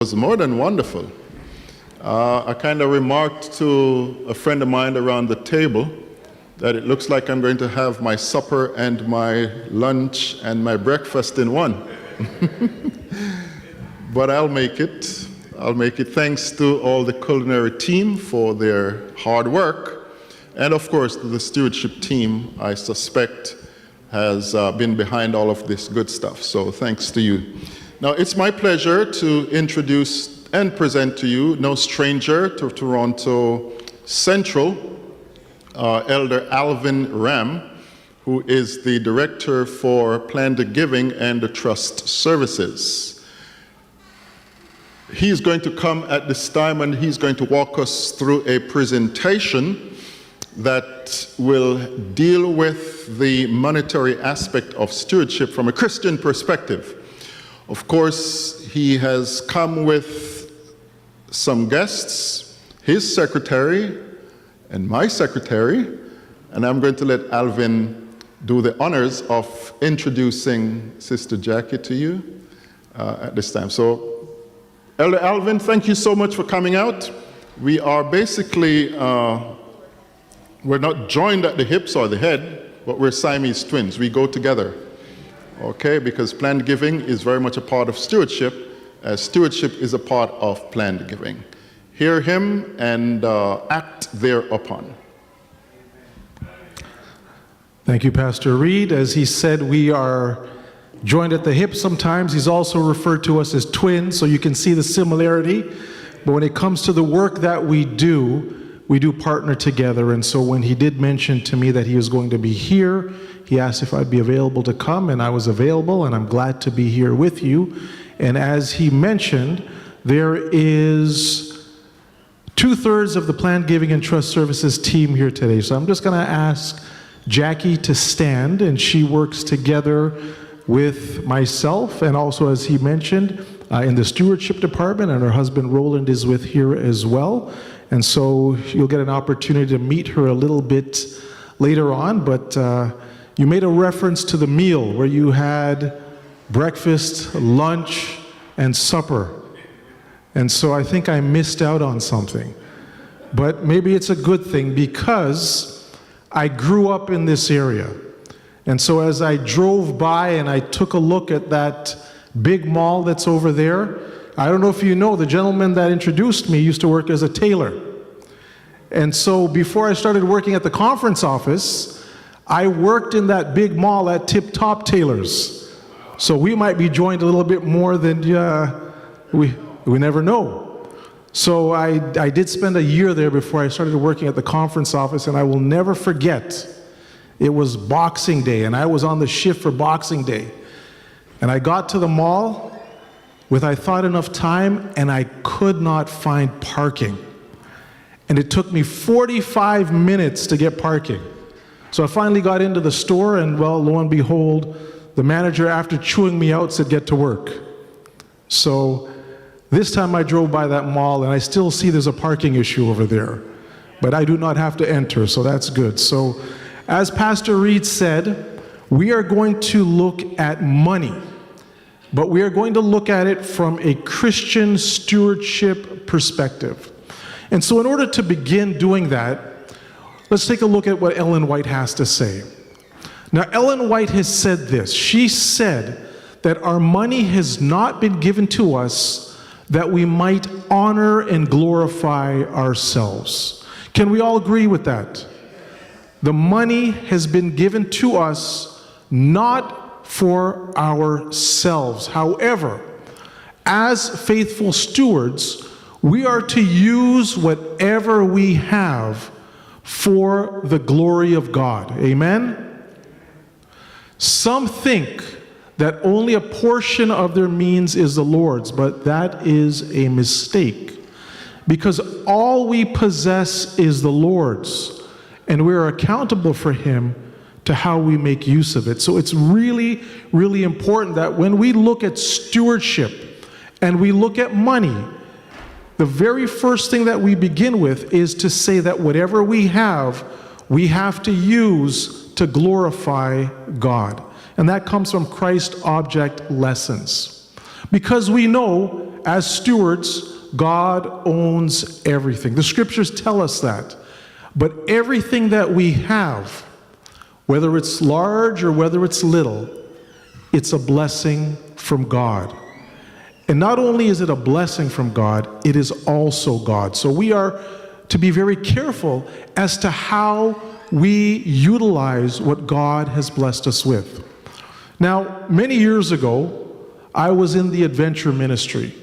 Was more than wonderful. I kind of remarked to a friend of mine around the table that it looks like I'm going to have my supper and my lunch and my breakfast in one. But I'll make it. I'll make it. Thanks to all the culinary team for their hard work. And of course, the stewardship team, I suspect, has been behind all of this good stuff. So thanks to you. Now, it's my pleasure to introduce and present to you, no stranger to Toronto Central, Elder Alvin Ram, who is the Director for Planned Giving and the Trust Services. He's going to come at this time and he's going to walk us through a presentation that will deal with the monetary aspect of stewardship from a Christian perspective. Of course, he has come with some guests, his secretary and my secretary, and I'm going to let Alvin do the honors of introducing Sister Jackie to you at this time. So, Elder Alvin, thank you so much for coming out. We are basically, we're not joined at the hips or the head, but we're Siamese twins. We go together. Okay, because planned giving is very much a part of stewardship, as stewardship is a part of planned giving. Hear him and act thereupon. Thank you, Pastor Reid. As he said, we are joined at the hip sometimes. He's also referred to us as twins, so you can see the similarity. But when it comes to the work that we do partner together. And so when he did mention to me that he was going to be here, he asked if I'd be available to come, and I was available, and I'm glad to be here with you. And as he mentioned, there is 2/3 of the Planned Giving and Trust Services team here today. So I'm just going to ask Jackie to stand, and she works together with myself, and also, as he mentioned, in the stewardship department, and her husband Roland is with here as well. And so you'll get an opportunity to meet her a little bit later on, but you made a reference to the meal where you had breakfast, lunch, and supper. And so I think I missed out on something. But maybe it's a good thing because I grew up in this area. And so as I drove by and I took a look at that big mall that's over there, I don't know if you know, the gentleman that introduced me used to work as a tailor. And so before I started working at the conference office, I worked in that big mall at Tip Top Tailors. So we might be joined a little bit more than we never know. So I did spend a year there before I started working at the conference office, and I will never forget, it was Boxing Day, and I was on the shift for Boxing Day. And I got to the mall with, I thought, enough time, and I could not find parking. And it took me 45 minutes to get parking. So I finally got into the store, and well, lo and behold, the manager, after chewing me out, said, "Get to work." So this time I drove by that mall, and I still see there's a parking issue over there. But I do not have to enter, so that's good. So as Pastor Reid said, we are going to look at money. But we are going to look at it from a Christian stewardship perspective. And so in order to begin doing that, let's take a look at what Ellen White has to say. Now, Ellen White has said this. She said that our money has not been given to us that we might honor and glorify ourselves. Can we all agree with that? The money has been given to us not for ourselves. However, as faithful stewards, we are to use whatever we have for the glory of God. Amen? Some think that only a portion of their means is the Lord's, but that is a mistake, because all we possess is the Lord's, and we are accountable for Him to how we make use of it. So it's really, really important that when we look at stewardship and we look at money, the very first thing that we begin with is to say that whatever we have to use to glorify God. And that comes from Christ object lessons. Because we know as stewards, God owns everything. The scriptures tell us that. But everything that we have, whether it's large or whether it's little, it's a blessing from God. And not only is it a blessing from God, it is also God. So we are to be very careful as to how we utilize what God has blessed us with. Now, many years ago, I was in the adventure ministry.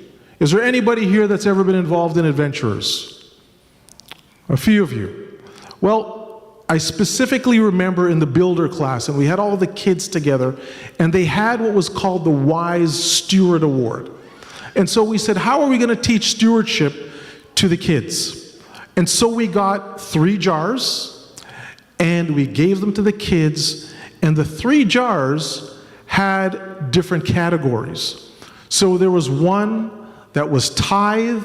Is there anybody here that's ever been involved in adventurers? A few of you. Well, I specifically remember in the builder class, and we had all the kids together, and they had what was called the Wise Steward Award. And so we said, how are we going to teach stewardship to the kids? And so we got 3 jars, and we gave them to the kids, and the 3 jars had different categories. So there was one that was tithe,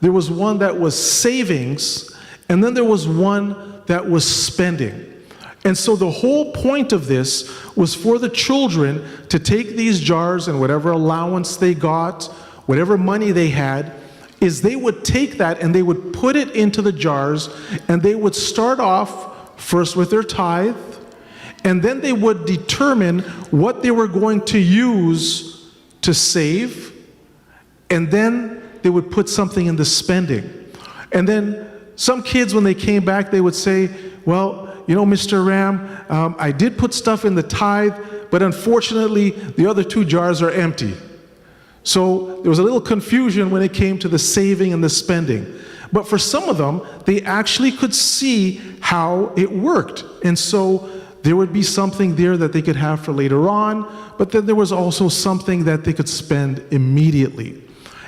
there was one that was savings, and then there was one that was spending. And so the whole point of this was for the children to take these jars and whatever allowance they got, whatever money they had, is they would take that and they would put it into the jars, and they would start off first with their tithe, and then they would determine what they were going to use to save, and then they would put something in the spending. And then some kids, when they came back, they would say, well, you know, Mr. Ram, I did put stuff in the tithe, but unfortunately, the other 2 jars are empty. So there was a little confusion when it came to the saving and the spending. But for some of them, they actually could see how it worked. And so there would be something there that they could have for later on, but then there was also something that they could spend immediately.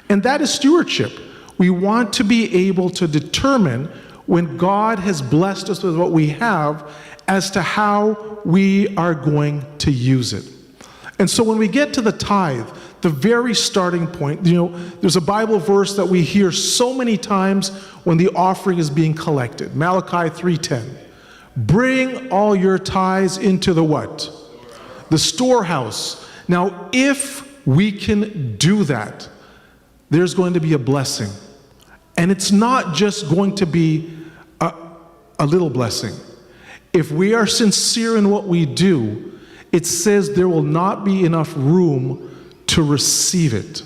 And that is stewardship. We want to be able to determine when God has blessed us with what we have as to how we are going to use it. And so when we get to the tithe, the very starting point, you know, there's a Bible verse that we hear so many times when the offering is being collected. Malachi 3:10. Bring all your tithes into the what? The storehouse. Now, if we can do that, there's going to be a blessing. And it's not just going to be a little blessing. If we are sincere in what we do, it says there will not be enough room to receive it.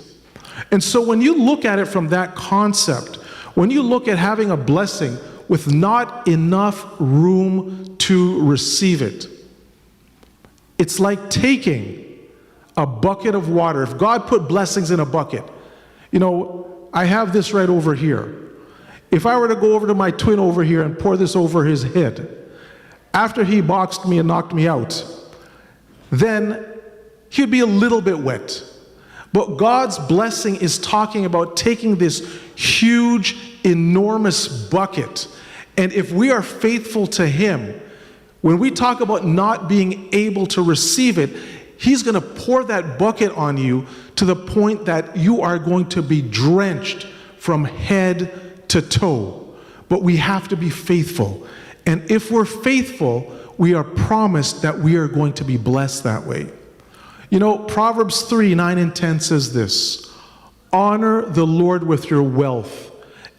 And so when you look at it from that concept, when you look at having a blessing with not enough room to receive it, it's like taking a bucket of water. If God put blessings in a bucket, you know, I have this right over here. If I were to go over to my twin over here and pour this over his head, after he boxed me and knocked me out, then he'd be a little bit wet. But God's blessing is talking about taking this huge, enormous bucket, and if we are faithful to Him, when we talk about not being able to receive it, He's going to pour that bucket on you to the point that you are going to be drenched from head to toe. But we have to be faithful. And if we're faithful, we are promised that we are going to be blessed that way. You know, Proverbs 3:9 and 10 says this: honor the Lord with your wealth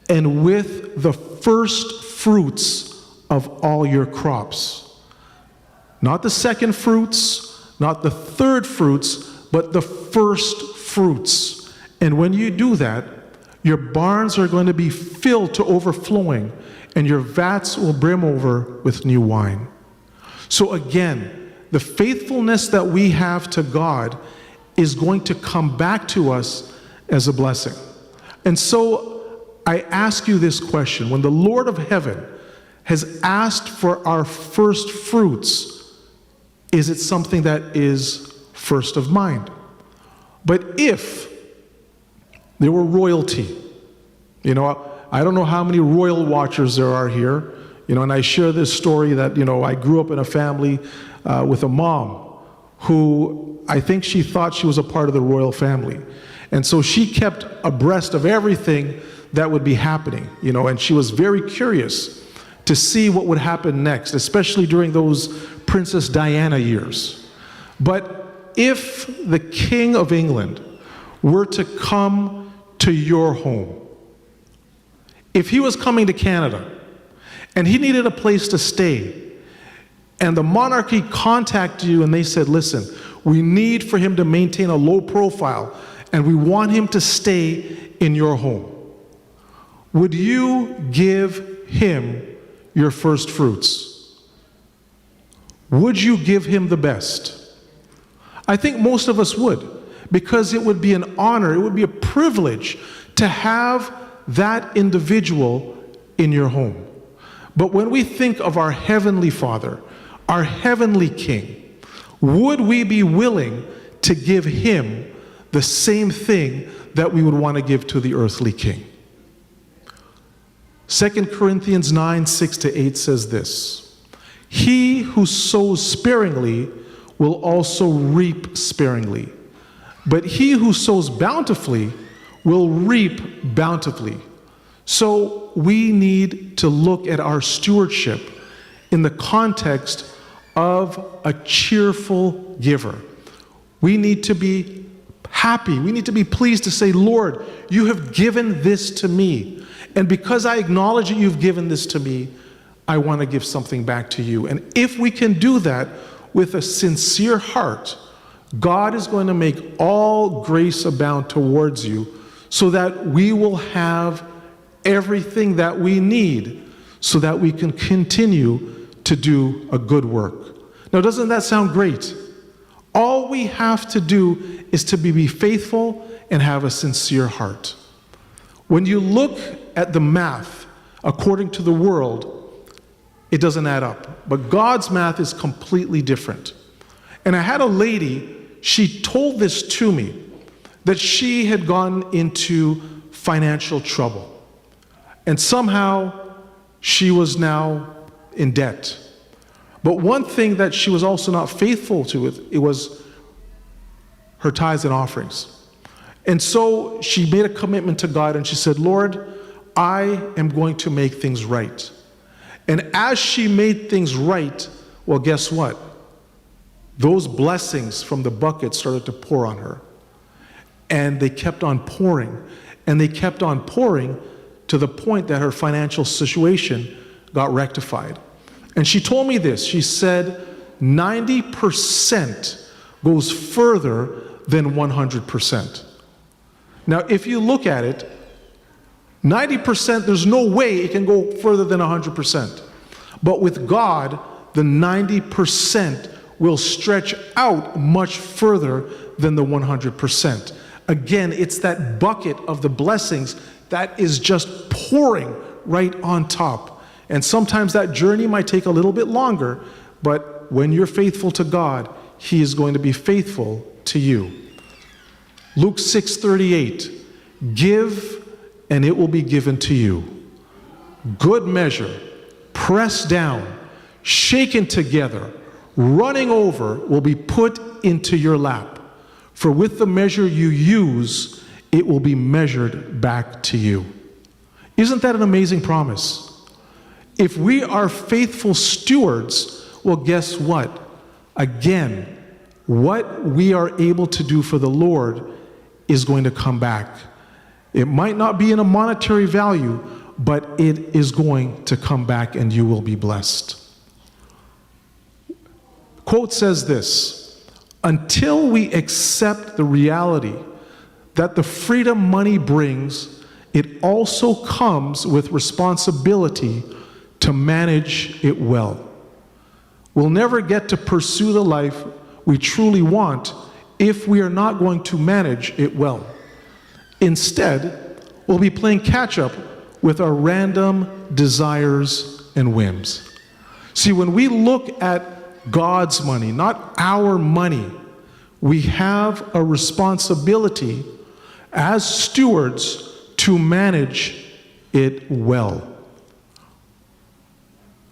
and with the first fruits of all your crops. Not the second fruits, not the third fruits, but the first fruits. And when you do that, your barns are going to be filled to overflowing, and your vats will brim over with new wine. So again, the faithfulness that we have to God is going to come back to us as a blessing. And so I ask you this question: when the Lord of heaven has asked for our first fruits, is it something that is first of mind? But if there were royalty, you know, I don't know how many royal watchers there are here, you know, and I share this story that, you know, I grew up in a family with a mom who I think she thought she was a part of the royal family. And so she kept abreast of everything that would be happening, you know, and she was very curious to see what would happen next, especially during those Princess Diana years. But if the King of England were to come to your home. If he was coming to Canada and he needed a place to stay, and the monarchy contacted you and they said, listen, we need for him to maintain a low profile and we want him to stay in your home, would you give him your first fruits? Would you give him the best? I think most of us would, because it would be an honor, it would be a privilege to have that individual in your home. But when we think of our Heavenly Father, our Heavenly King, would we be willing to give him the same thing that we would want to give to the earthly king? 2 Corinthians 9, 6-8 says this: he who sows sparingly will also reap sparingly, but he who sows bountifully will reap bountifully. So we need to look at our stewardship in the context of a cheerful giver. We need to be happy. We need to be pleased to say, Lord, you have given this to me. And because I acknowledge that you've given this to me, I want to give something back to you. And if we can do that with a sincere heart, God is going to make all grace abound towards you so that we will have everything that we need so that we can continue to do a good work. Now, doesn't that sound great? All we have to do is to be faithful and have a sincere heart. When you look at the math according to the world, it doesn't add up. But God's math is completely different. And I had a lady, she told this to me, that she had gone into financial trouble. And somehow she was now in debt. But one thing that she was also not faithful to, it was her tithes and offerings. And so she made a commitment to God and she said, Lord, I am going to make things right. And as she made things right, well, guess what? Those blessings from the bucket started to pour on her. And they kept on pouring. And they kept on pouring to the point that her financial situation got rectified. And she told me this. She said, 90% goes further than 100%. Now, if you look at it, 90%, there's no way it can go further than 100%. But with God, the 90% will stretch out much further than the 100%. Again, it's that bucket of the blessings that is just pouring right on top. And sometimes that journey might take a little bit longer, but when you're faithful to God, He is going to be faithful to you. Luke 6:38, give and it will be given to you. Good measure, pressed down, shaken together, running over will be put into your lap. For with the measure you use, it will be measured back to you. Isn't that an amazing promise? If we are faithful stewards, well, guess what? Again, what we are able to do for the Lord is going to come back. It might not be in a monetary value, but it is going to come back and you will be blessed. Quote says this: until we accept the reality that the freedom money brings, it also comes with responsibility to manage it well. We'll never get to pursue the life we truly want if we are not going to manage it well. Instead, we'll be playing catch-up with our random desires and whims. See, when we look at God's money, not our money, we have a responsibility as stewards to manage it well.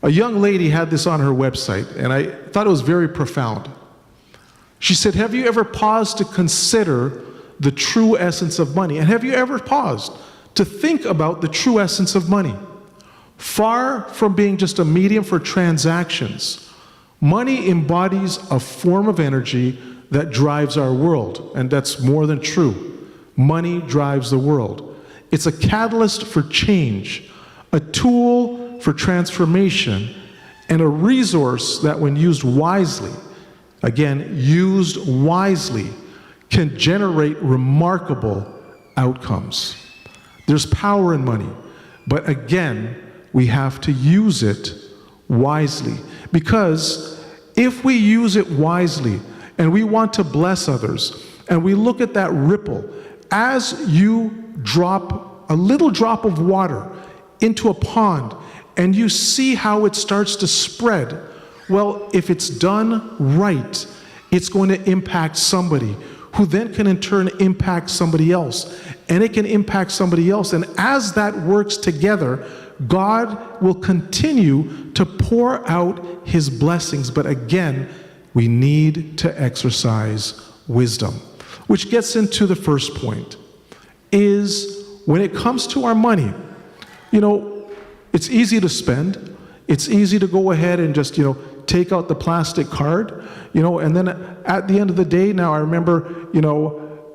A young lady had this on her website, and I thought it was very profound. She said, have you ever paused to consider the true essence of money? And have you ever paused to think about the true essence of money? Far from being just a medium for transactions, money embodies a form of energy that drives our world, and that's more than true. Money drives the world. It's a catalyst for change, a tool for transformation, and a resource that, when used wisely, again, used wisely, can generate remarkable outcomes. There's power in money, but again, we have to use it wisely. Because if we use it wisely and we want to bless others, and we look at that ripple, as you drop a little drop of water into a pond and you see how it starts to spread, well, if it's done right, it's going to impact somebody who then can in turn impact somebody else, and it can impact somebody else. And as that works together, God will continue to pour out his blessings. But again, we need to exercise wisdom, which gets into the first point, is when it comes to our money, it's easy to spend. It's easy to go ahead and just, take out the plastic card, and then at the end of the day, now I remember,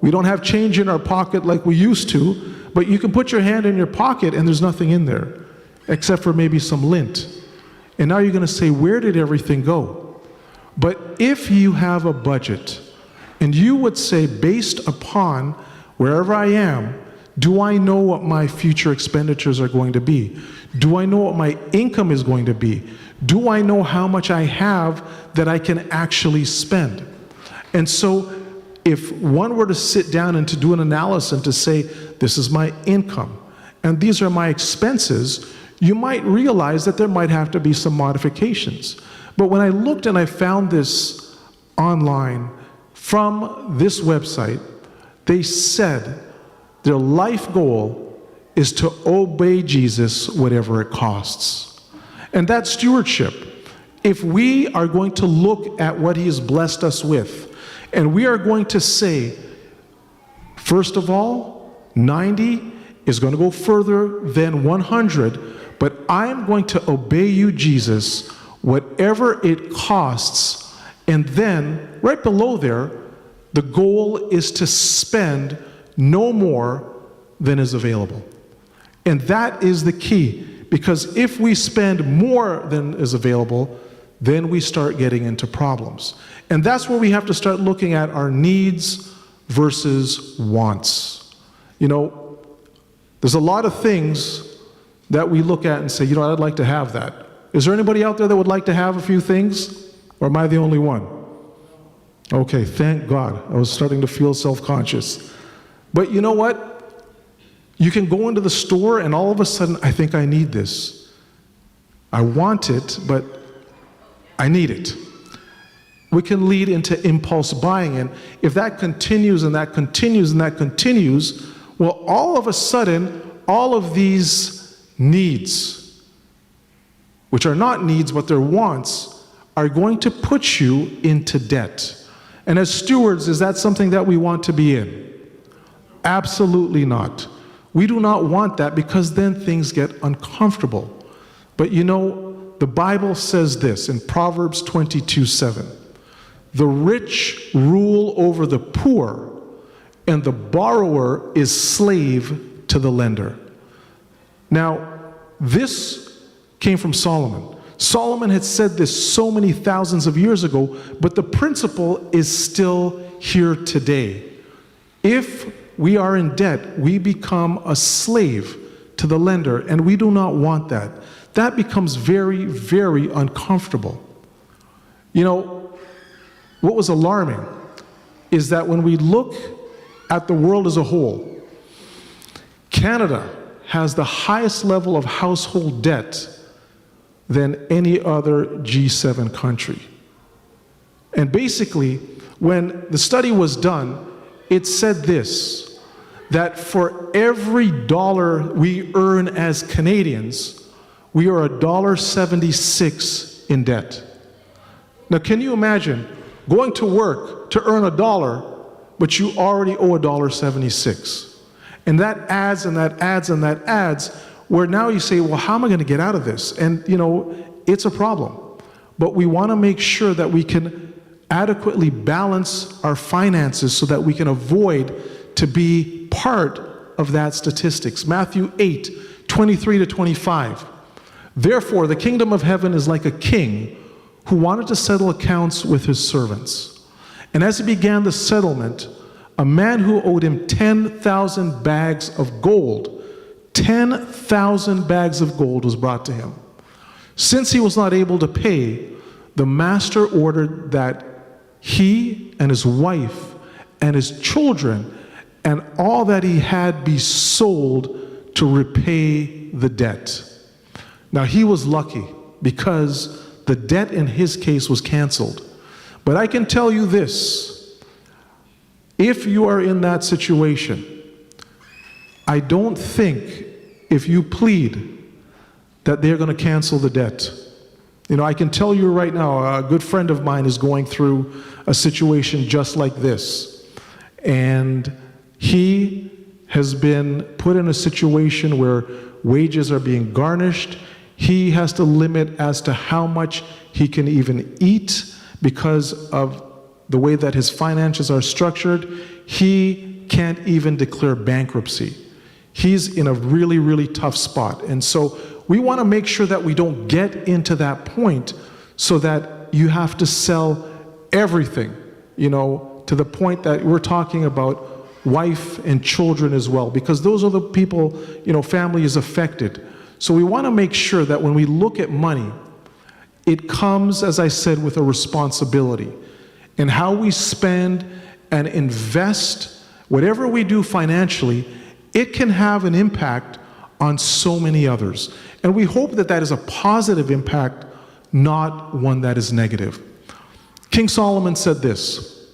we don't have change in our pocket like we used to, but you can put your hand in your pocket and there's nothing in there, except for maybe some lint. And now you're going to say, where did everything go? But if you have a budget, and you would say, based upon wherever I am, do I know what my future expenditures are going to be? Do I know what my income is going to be? Do I know how much I have that I can actually spend? And so if one were to sit down and to do an analysis and to say, this is my income and these are my expenses, you might realize that there might have to be some modifications. But when I looked and I found this online from this website, they said their life goal is to obey Jesus whatever it costs. And that's stewardship. If we are going to look at what he has blessed us with, and we are going to say, first of all, 90 is going to go further than 100, but I'm going to obey you, Jesus, whatever it costs. And then, right below there, the goal is to spend no more than is available. And that is the key, because if we spend more than is available, then we start getting into problems. And that's where we have to start looking at our needs versus wants. There's a lot of things that we look at and say, I'd like to have that. Is there anybody out there that would like to have a few things? Or am I the only one? Okay, thank God. I was starting to feel self-conscious. But you know what? You can go into the store and all of a sudden, I think I need this. I want it, but I need it. We can lead into impulse buying. And if that continues and that continues and that continues, well, all of a sudden, all of these needs, which are not needs, but they're wants, are going to put you into debt. And as stewards, is that something that we want to be in? Absolutely not. We do not want that, because then things get uncomfortable. But the Bible says this in Proverbs 22:7. The rich rule over the poor, and the borrower is slave to the lender. Now, this came from Solomon. Solomon had said this so many thousands of years ago, but the principle is still here today. If we are in debt, we become a slave to the lender, and we do not want that. That becomes very, very uncomfortable. What was alarming is that when we look at the world as a whole, Canada has the highest level of household debt than any other G7 country. And basically, when the study was done, it said this, that for every dollar we earn as Canadians, we are $1.76 in debt. Now, can you imagine going to work to earn $1, but you already owe $1.76? And that adds and that adds and that adds, where now you say, well, how am I going to get out of this? And, it's a problem. But we want to make sure that we can adequately balance our finances so that we can avoid to be part of that statistics. Matthew 8:23-25. Therefore, the kingdom of heaven is like a king who wanted to settle accounts with his servants. And as he began the settlement, a man who owed him 10,000 bags of gold, 10,000 bags of gold was brought to him. Since he was not able to pay, the master ordered that he and his wife and his children and all that he had be sold to repay the debt. Now he was lucky because the debt in his case was canceled. But I can tell you this, if you are in that situation, I don't think if you plead that they're going to cancel the debt. You know, I can tell you right now, a good friend of mine is going through a situation just like this. And he has been put in a situation where wages are being garnished. He has to limit as to how much he can even eat because of the way that his finances are structured. He can't even declare bankruptcy. He's in a really, really tough spot. And so we want to make sure that we don't get into that point so that you have to sell everything, you know, to the point that we're talking about wife and children as well, because those are the people, you know, family is affected. So we want to make sure that when we look at money, it comes, as I said, with a responsibility. And how we spend and invest, whatever we do financially, it can have an impact on so many others. And we hope that that is a positive impact, not one that is negative. King Solomon said this,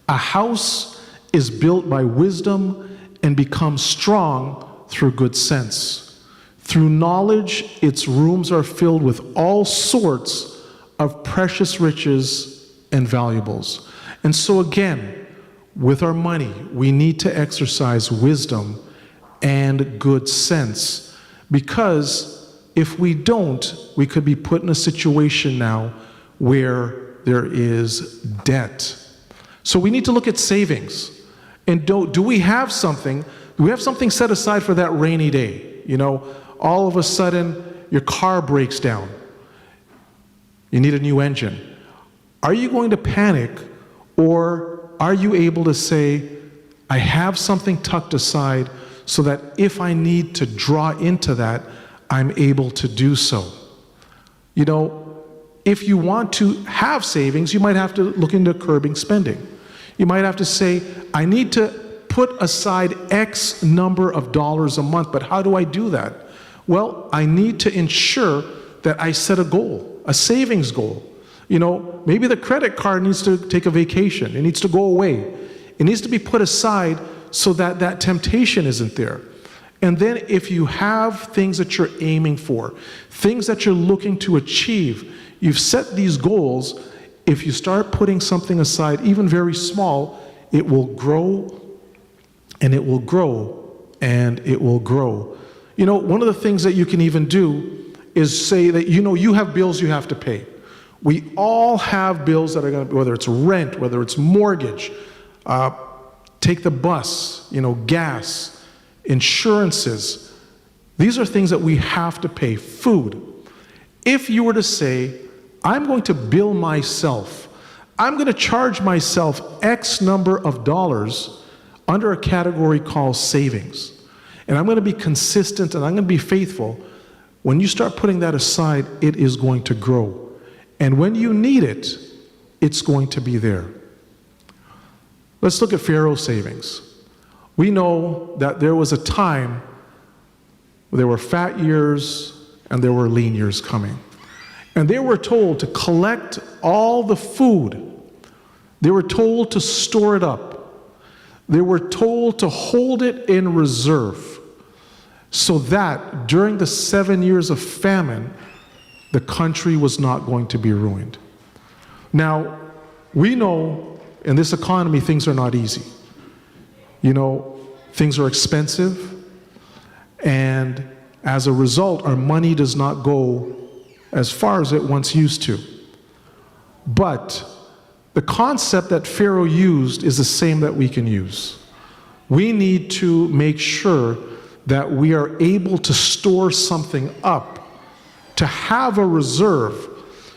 "A house is built by wisdom and becomes strong through good sense. Through knowledge, its rooms are filled with all sorts of precious riches and valuables." And so again, with our money, we need to exercise wisdom and good sense, because if we don't, we could be put in a situation now where there is debt. So we need to look at savings. And do we have something? Do we have something set aside for that rainy day? You know, all of a sudden, your car breaks down. You need a new engine. Are you going to panic, or are you able to say, I have something tucked aside so that if I need to draw into that, I'm able to do so? You know, if you want to have savings, you might have to look into curbing spending. You might have to say, I need to put aside X number of dollars a month, but how do I do that? Well, I need to ensure that I set a goal, a savings goal. You know, maybe the credit card needs to take a vacation. It needs to go away. It needs to be put aside so that that temptation isn't there. And then if you have things that you're aiming for, things that you're looking to achieve, you've set these goals. If you start putting something aside, even very small, it will grow and it will grow and it will grow. You know, one of the things that you can even do is say that, you know, you have bills you have to pay. We all have bills that are going to, whether it's rent, whether it's mortgage, take the bus, you know, gas, insurances. These are things that we have to pay. Food. If you were to say, I'm going to bill myself, I'm going to charge myself X number of dollars under a category called savings, and I'm going to be consistent and I'm going to be faithful, when you start putting that aside, it is going to grow. And when you need it, it's going to be there. Let's look at Pharaoh's savings. We know that there was a time where there were fat years and there were lean years coming. And they were told to collect all the food. They were told to store it up. They were told to hold it in reserve so that during the 7 years of famine, the country was not going to be ruined. Now, we know in this economy things are not easy. You know, things are expensive, and as a result, our money does not go as far as it once used to. But the concept that Pharaoh used is the same that we can use. We need to make sure that we are able to store something up, to have a reserve,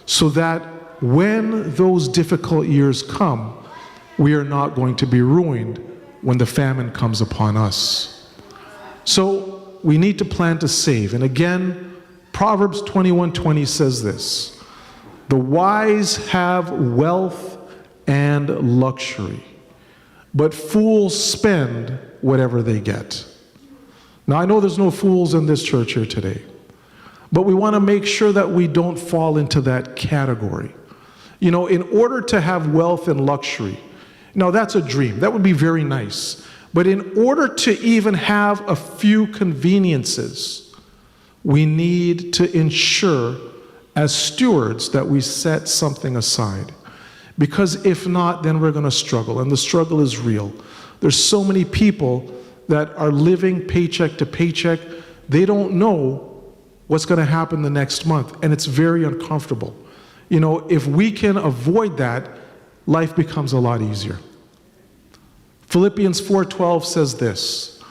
so that when those difficult years come, we are not going to be ruined when the famine comes upon us. So we need to plan to save. And again, Proverbs 21:20 says this: the wise have wealth and luxury, but fools spend whatever they get. Now, I know there's no fools in this church here today, but we want to make sure that we don't fall into that category. You know, in order to have wealth and luxury, now that's a dream. That would be very nice. But in order to even have a few conveniences, we need to ensure as stewards that we set something aside. Because if not, then we're going to struggle, and the struggle is real. There's so many people that are living paycheck to paycheck. They don't know what's going to happen the next month, and it's very uncomfortable. You know, if we can avoid that, life becomes a lot easier. Philippians 4:12 says this: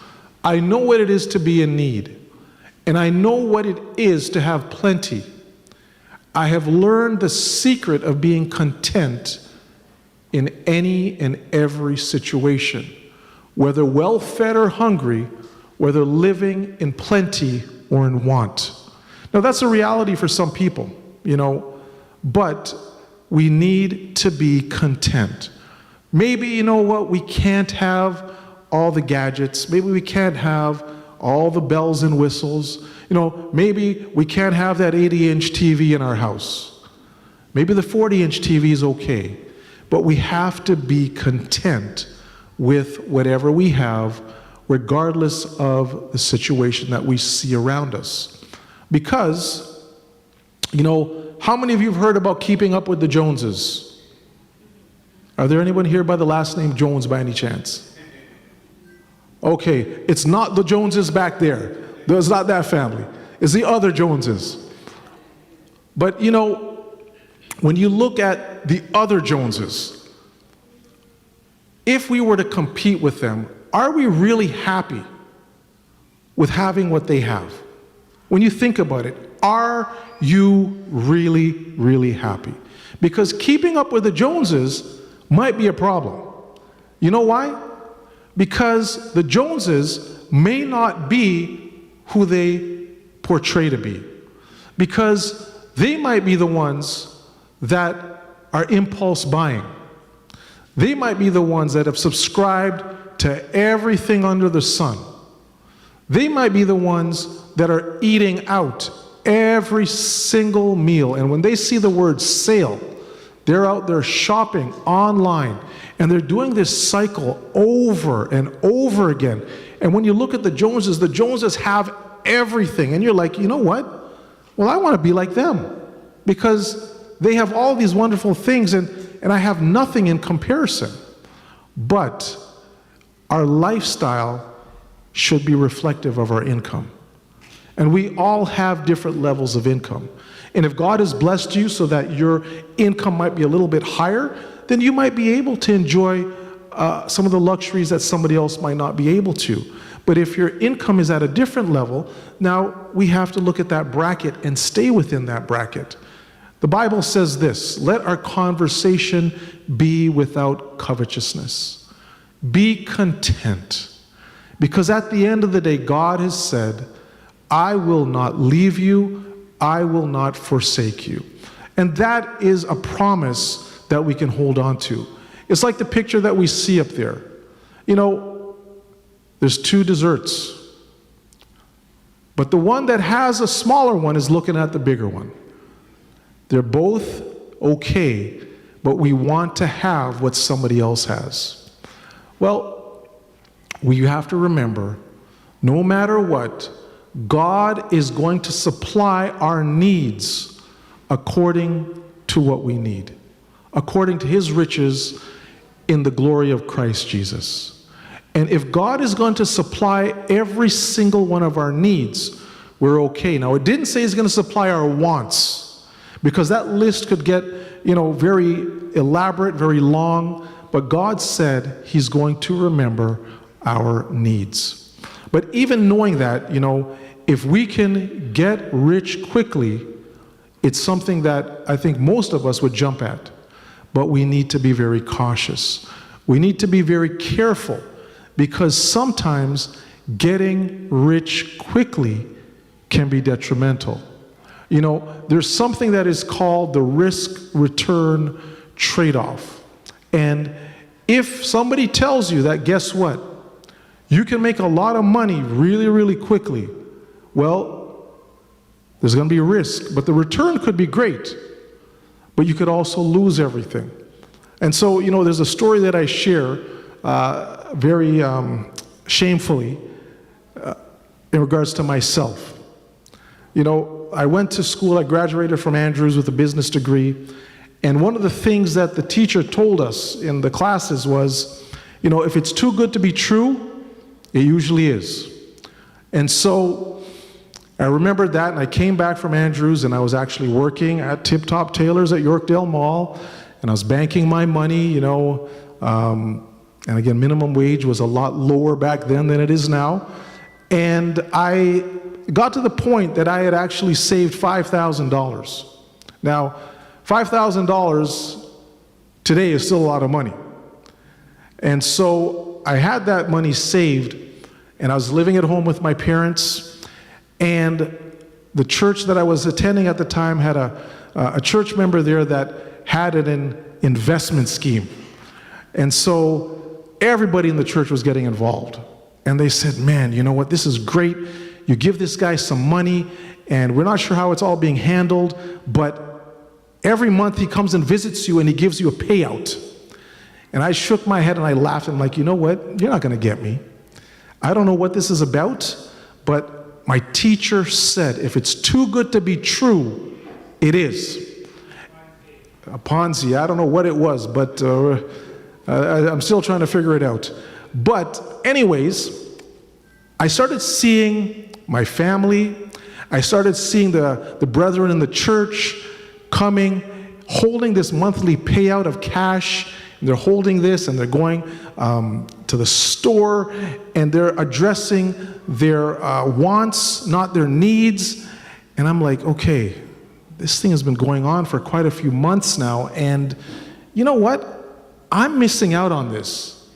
I know what it is to be in need, and I know what it is to have plenty. I have learned the secret of being content in any and every situation, whether well-fed or hungry, whether living in plenty or in want. Now, that's a reality for some people, you know, but we need to be content. Maybe, you know what, we can't have all the gadgets. Maybe we can't have all the bells and whistles. You know, maybe we can't have that 80-inch TV in our house. Maybe the 40-inch TV is okay. But we have to be content with whatever we have, regardless of the situation that we see around us. Because, you know, how many of you have heard about keeping up with the Joneses? Are there anyone here by the last name Jones by any chance? Okay, it's not the Joneses back there. There's not that family. It's the other Joneses. But, you know, when you look at the other Joneses, if we were to compete with them, are we really happy with having what they have? When you think about it, are you really, really happy? Because keeping up with the Joneses might be a problem. You know why? Because the Joneses may not be who they portray to be. Because they might be the ones that are impulse buying. They might be the ones that have subscribed to everything under the sun. They might be the ones that are eating out every single meal. And when they see the word sale, they're out there shopping online. And they're doing this cycle over and over again. And when you look at the Joneses have everything. And you're like, you know what? Well, I want to be like them. Because they have all these wonderful things, and I have nothing in comparison. But our lifestyle should be reflective of our income. And we all have different levels of income. And if God has blessed you so that your income might be a little bit higher, then you might be able to enjoy some of the luxuries that somebody else might not be able to. But if your income is at a different level, now we have to look at that bracket and stay within that bracket. The Bible says this: let our conversation be without covetousness. Be content. Because at the end of the day, God has said, I will not leave you, I will not forsake you. And that is a promise that we can hold on to. It's like the picture that we see up there. You know, there's two desserts. But the one that has a smaller one is looking at the bigger one. They're both okay, but we want to have what somebody else has. Well, we have to remember, no matter what, God is going to supply our needs according to what we need, according to his riches in the glory of Christ Jesus. And if God is going to supply every single one of our needs, we're okay. Now, it didn't say he's going to supply our wants, because that list could get, very elaborate, very long. But God said he's going to remember our needs. But even knowing that, if we can get rich quickly, it's something that I think most of us would jump at. But we need to be very cautious. We need to be very careful, because sometimes getting rich quickly can be detrimental. There's something that is called the risk-return trade-off. And if somebody tells you that, guess what? You can make a lot of money really, really quickly. Well, there's going to be a risk, but the return could be great. But you could also lose everything. And so, there's a story that I share very shamefully in regards to myself. I went to school, I graduated from Andrews with a business degree, and one of the things that the teacher told us in the classes was, if it's too good to be true, it usually is. And so I remembered that, and I came back from Andrews, and I was actually working at Tip Top Tailors at Yorkdale Mall, and I was banking my money, and again, minimum wage was a lot lower back then than it is now. And I got to the point that I had actually saved $5,000. Now, $5,000 today is still a lot of money. And so I had that money saved, and I was living at home with my parents, and the church that I was attending at the time had a church member there that had an investment scheme. And so everybody in the church was getting involved. And they said, man, you know what, this is great. You give this guy some money, and we're not sure how it's all being handled, but every month he comes and visits you and he gives you a payout. And I shook my head and I laughed. I'm like, you know what, you're not going to get me. I don't know what this is about, but my teacher said, if it's too good to be true, it is. A Ponzi, I don't know what it was, but I'm still trying to figure it out. But anyways, I started seeing my family. I started seeing the brethren in the church coming, holding this monthly payout of cash. And they're holding this, and they're going to the store, and they're addressing their wants, not their needs. And I'm like, okay, this thing has been going on for quite a few months now, and you know what? I'm missing out on this.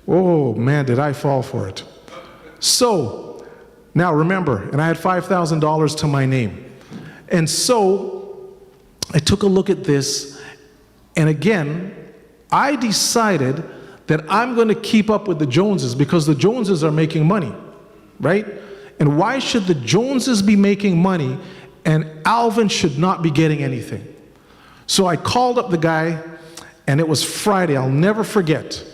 Oh man, did I fall for it. So, now remember, and I had $5,000 to my name. And so, I took a look at this, and again, I decided that I'm going to keep up with the Joneses, because the Joneses are making money, right? And why should the Joneses be making money and Alvin should not be getting anything? So I called up the guy, and it was Friday, I'll never forget.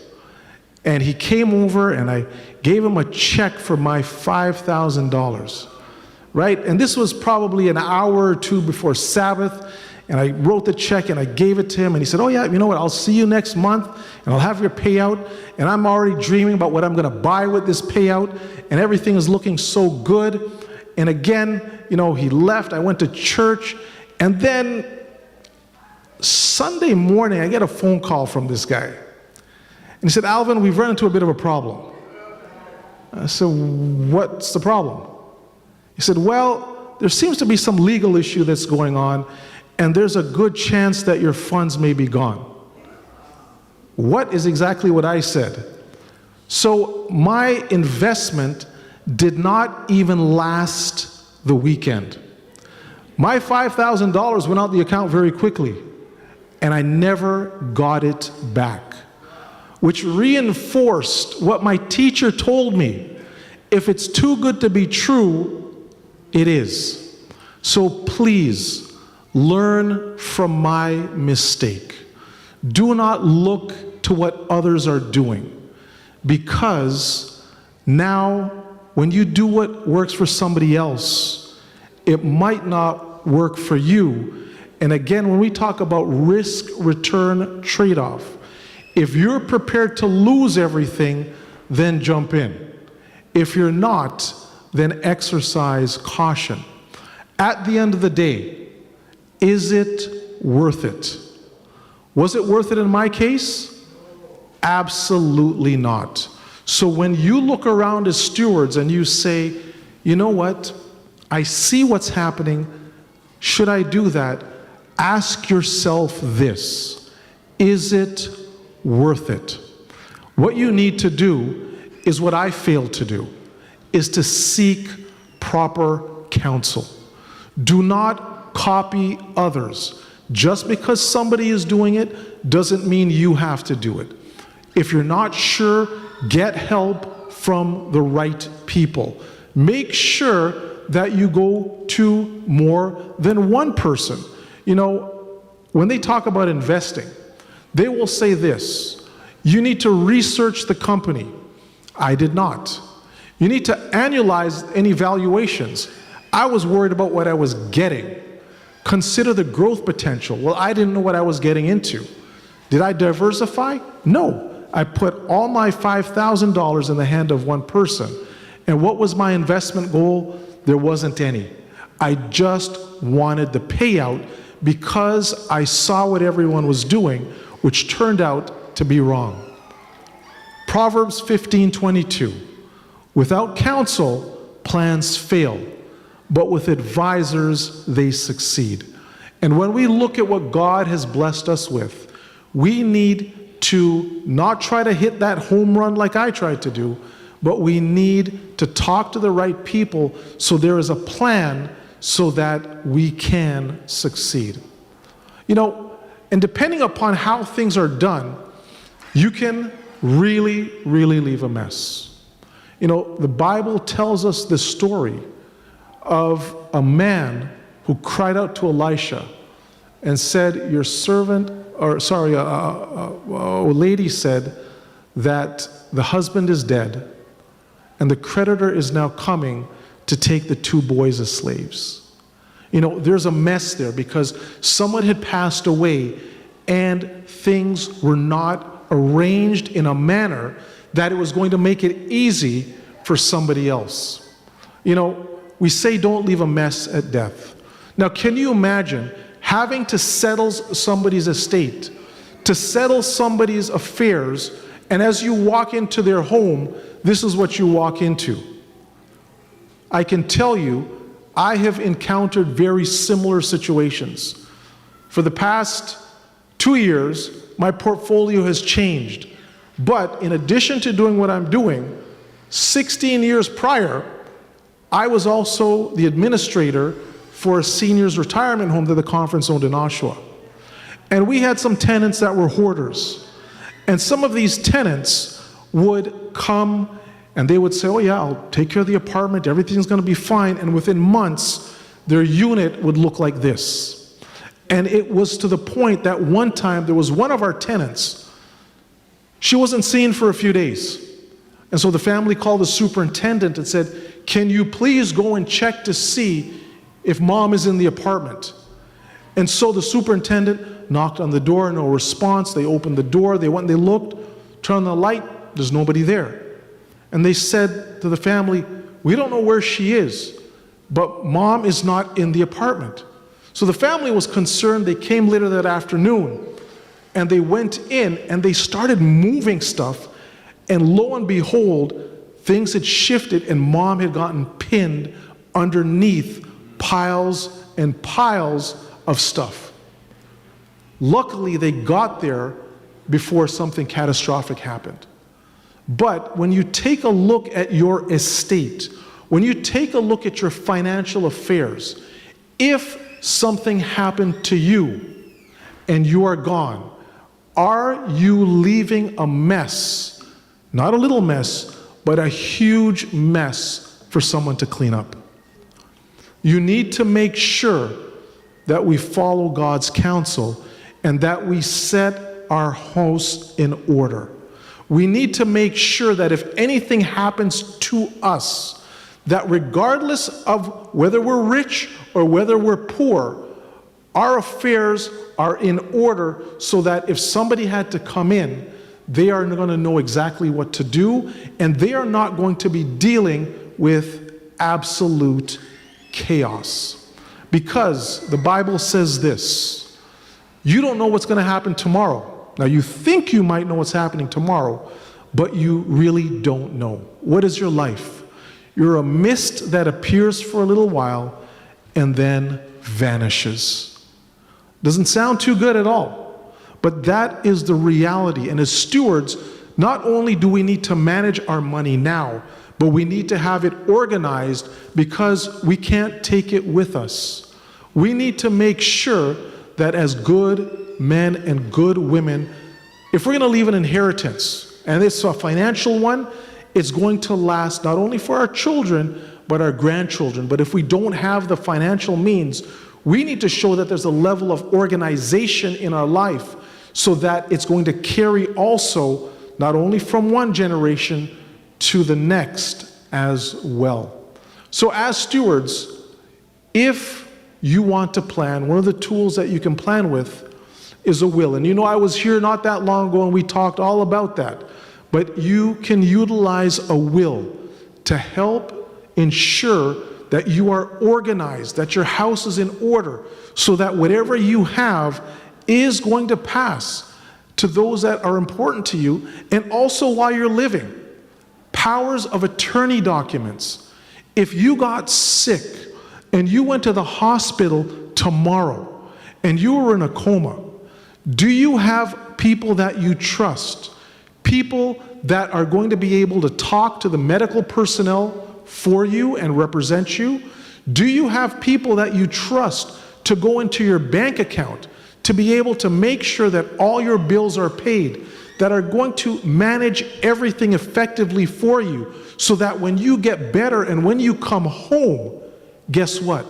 And he came over, and I gave him a check for my $5,000, right? And this was probably an hour or two before Sabbath. And I wrote the check and I gave it to him, and he said, oh yeah, you know what, I'll see you next month and I'll have your payout. And I'm already dreaming about what I'm going to buy with this payout, and everything is looking so good. And again, he left. I went to church, and then Sunday morning I get a phone call from this guy. And he said, Alvin, we've run into a bit of a problem. I said, what's the problem? He said, well, there seems to be some legal issue that's going on, and there's a good chance that your funds may be gone. What is exactly what I said? So my investment did not even last the weekend. My $5,000 went out the account very quickly, and I never got it back, which reinforced what my teacher told me. If it's too good to be true, it is. So please, learn from my mistake. Do not look to what others are doing, because now when you do what works for somebody else, it might not work for you. And again, when we talk about risk-return trade-off, if you're prepared to lose everything, then jump in. If you're not, then exercise caution. At the end of the day, is it worth it? Was it worth it in my case? Absolutely not. So when you look around as stewards and you say, you know what, I see what's happening, should I do that? Ask yourself this: is it worth it? What you need to do is what I failed to do, is to seek proper counsel. Do not copy others. Just because somebody is doing it doesn't mean you have to do it. If you're not sure, get help from the right people. Make sure that you go to more than one person. You know, when they talk about investing, they will say this: you need to research the company. I did not. You need to annualize any valuations. I was worried about what I was getting. Consider the growth potential. Well, I didn't know what I was getting into. Did I diversify? No. I put all my $5,000 in the hand of one person. And what was my investment goal? There wasn't any. I just wanted the payout because I saw what everyone was doing, which turned out to be wrong. Proverbs 15:22. Without counsel, plans fail, but with advisors, they succeed. And when we look at what God has blessed us with, we need to not try to hit that home run like I tried to do, but we need to talk to the right people so there is a plan so that we can succeed. You know, and depending upon how things are done, you can really, really leave a mess. You know, the Bible tells us the story of a man who cried out to Elisha and said, your servant, a lady said that the husband is dead and the creditor is now coming to take the 2 boys as slaves. You know, there's a mess there because someone had passed away and things were not arranged in a manner that it was going to make it easy for somebody else. You know, we say don't leave a mess at death. Now, can you imagine having to settle somebody's estate, to settle somebody's affairs, and as you walk into their home, this is what you walk into? I can tell you, I have encountered very similar situations. For the past 2 years, my portfolio has changed. But in addition to doing what I'm doing, 16 years prior, I was also the administrator for a seniors retirement home that the conference owned in Oshawa. And we had some tenants that were hoarders. And some of these tenants would come and they would say, oh yeah, I'll take care of the apartment, everything's gonna be fine. And within months, their unit would look like this. And it was to the point that one time there was one of our tenants, she wasn't seen for a few days. And so the family called the superintendent and said, can you please go and check to see if mom is in the apartment? And so the superintendent knocked on the door, no response. They opened the door, they went and they looked, turned on the light, there's nobody there. And they said to the family, we don't know where she is, but mom is not in the apartment. So the family was concerned. They came later that afternoon and they went in and they started moving stuff. And lo and behold, things had shifted and mom had gotten pinned underneath piles and piles of stuff. Luckily, they got there before something catastrophic happened. But when you take a look at your estate, when you take a look at your financial affairs, if something happened to you and you are gone, are you leaving a mess? Not a little mess, but a huge mess for someone to clean up. You need to make sure that we follow God's counsel and that we set our house in order. We need to make sure that if anything happens to us, that regardless of whether we're rich or whether we're poor, our affairs are in order so that if somebody had to come in, they are going to know exactly what to do, and they are not going to be dealing with absolute chaos. Because the Bible says this: you don't know what's going to happen tomorrow. Now, you think you might know what's happening tomorrow, but you really don't know. What is your life? You're a mist that appears for a little while and then vanishes. Doesn't sound too good at all, but that is the reality. And as stewards, not only do we need to manage our money now, but we need to have it organized because we can't take it with us. We need to make sure that as good men and good women, if we're going to leave an inheritance, and it's a financial one, it's going to last not only for our children, but our grandchildren. But if we don't have the financial means, we need to show that there's a level of organization in our life so that it's going to carry also not only from one generation to the next as well. So as stewards, if you want to plan, one of the tools that you can plan with is a will. And you know, I was here not that long ago and we talked all about that. But you can utilize a will to help ensure that you are organized, that your house is in order, so that whatever you have is going to pass to those that are important to you, and also while you're living. Powers of attorney documents. If you got sick and you went to the hospital tomorrow and you were in a coma, do you have people that you trust? People that are going to be able to talk to the medical personnel for you and represent you? Do you have people that you trust to go into your bank account to be able to make sure that all your bills are paid, that are going to manage everything effectively for you, so that when you get better and when you come home, guess what?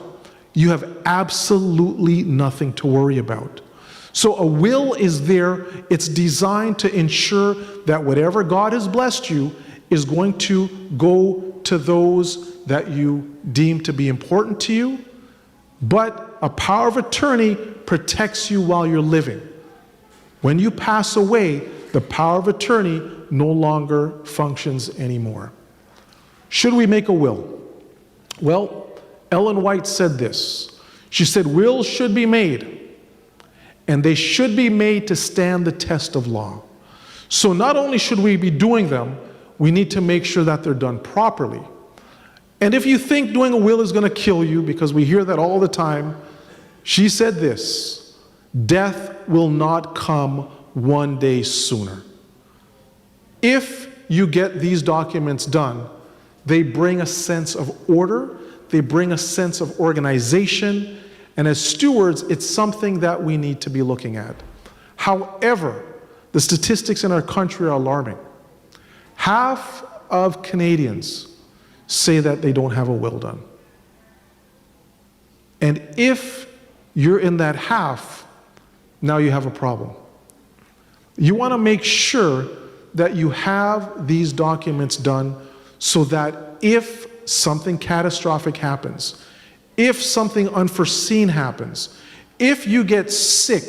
You have absolutely nothing to worry about. So a will is there. It's designed to ensure that whatever God has blessed you is going to go to those that you deem to be important to you. But a power of attorney protects you while you're living. When you pass away, the power of attorney no longer functions anymore. Should we make a will? Well, Ellen White said this. She said, wills should be made, and they should be made to stand the test of law. So not only should we be doing them, we need to make sure that they're done properly. And if you think doing a will is going to kill you, because we hear that all the time, she said this: death will not come one day sooner. If you get these documents done, they bring a sense of order, they bring a sense of organization, and as stewards, it's something that we need to be looking at. However, the statistics in our country are alarming. Half of Canadians say that they don't have a will done. And if you're in that half, now you have a problem. You want to make sure that you have these documents done so that if something catastrophic happens, if something unforeseen happens, if you get sick,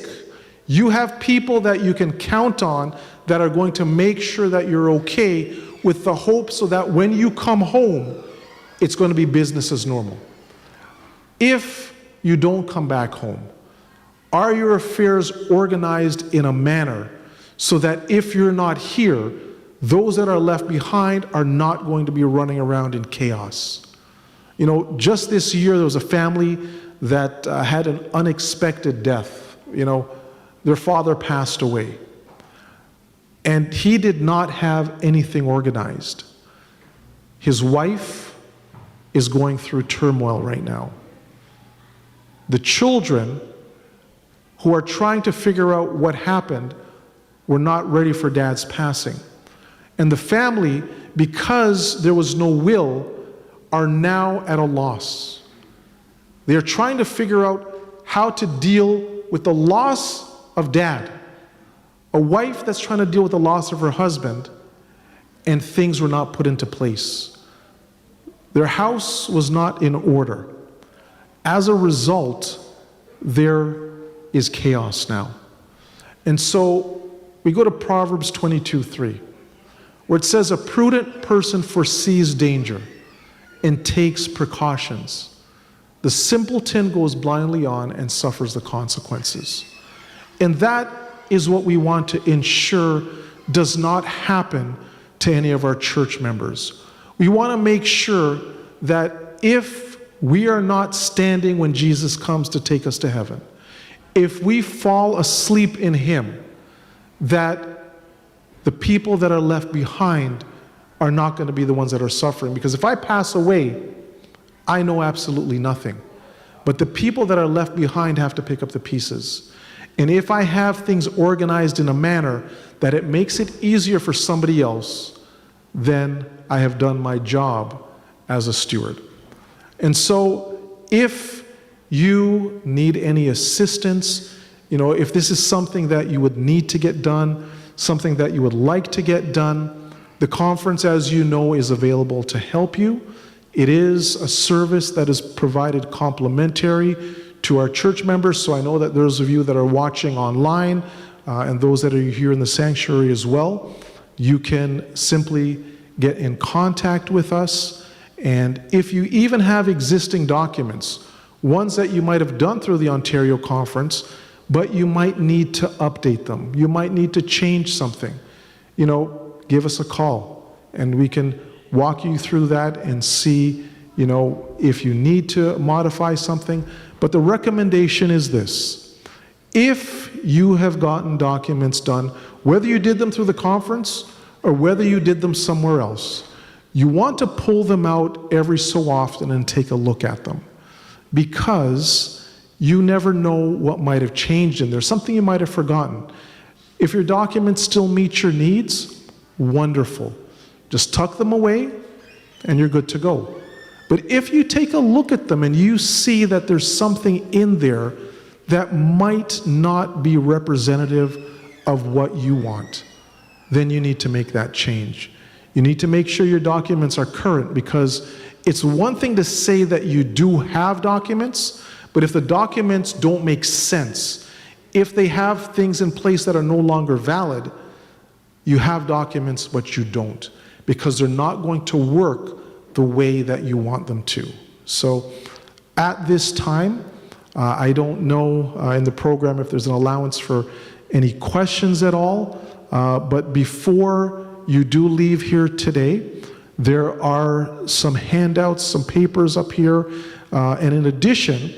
you have people that you can count on that are going to make sure that you're okay, with the hope so that when you come home, it's going to be business as normal. If you don't come back home, are your affairs organized in a manner so that if you're not here, those that are left behind are not going to be running around in chaos? You know, just this year there was a family that had an unexpected death. You know, their father passed away. And he did not have anything organized. His wife is going through turmoil right now. The children who are trying to figure out what happened were not ready for Dad's passing. And the family, because there was no will, are now at a loss. They are trying to figure out how to deal with the loss of Dad. A wife that's trying to deal with the loss of her husband, and things were not put into place. Their house was not in order. As a result, there is chaos now. And so we go to Proverbs 22:3, where it says, a prudent person foresees danger and takes precautions. The simpleton goes blindly on and suffers the consequences. And that is what we want to ensure does not happen to any of our church members. We want to make sure that if we are not standing when Jesus comes to take us to heaven, if we fall asleep in him, that the people that are left behind are not going to be the ones that are suffering. Because if I pass away, I know absolutely nothing. But the people that are left behind have to pick up the pieces. And if I have things organized in a manner that it makes it easier for somebody else, then I have done my job as a steward. And so if you need any assistance, if this is something that you would need to get done, something that you would like to get done, the conference, as you know, is available to help you. It is a service that is provided complimentary to our church members, so I know that those of you that are watching online and those that are here in the sanctuary as well, you can simply get in contact with us. And if you even have existing documents, ones that you might have done through the Ontario Conference, but you might need to update them, you might need to change something, give us a call and we can walk you through that and see, if you need to modify something. But the recommendation is this: if you have gotten documents done, whether you did them through the conference or whether you did them somewhere else, you want to pull them out every so often and take a look at them, because you never know what might have changed in there, something you might have forgotten. If your documents still meet your needs, wonderful. Just tuck them away and you're good to go. But if you take a look at them and you see that there's something in there that might not be representative of what you want, then you need to make that change. You need to make sure your documents are current, because it's one thing to say that you do have documents, but if the documents don't make sense, if they have things in place that are no longer valid, you have documents but you don't, because they're not going to work the way that you want them to. So at this time, I don't know in the program if there's an allowance for any questions at all, but before you do leave here today, there are some handouts, some papers up here, and in addition,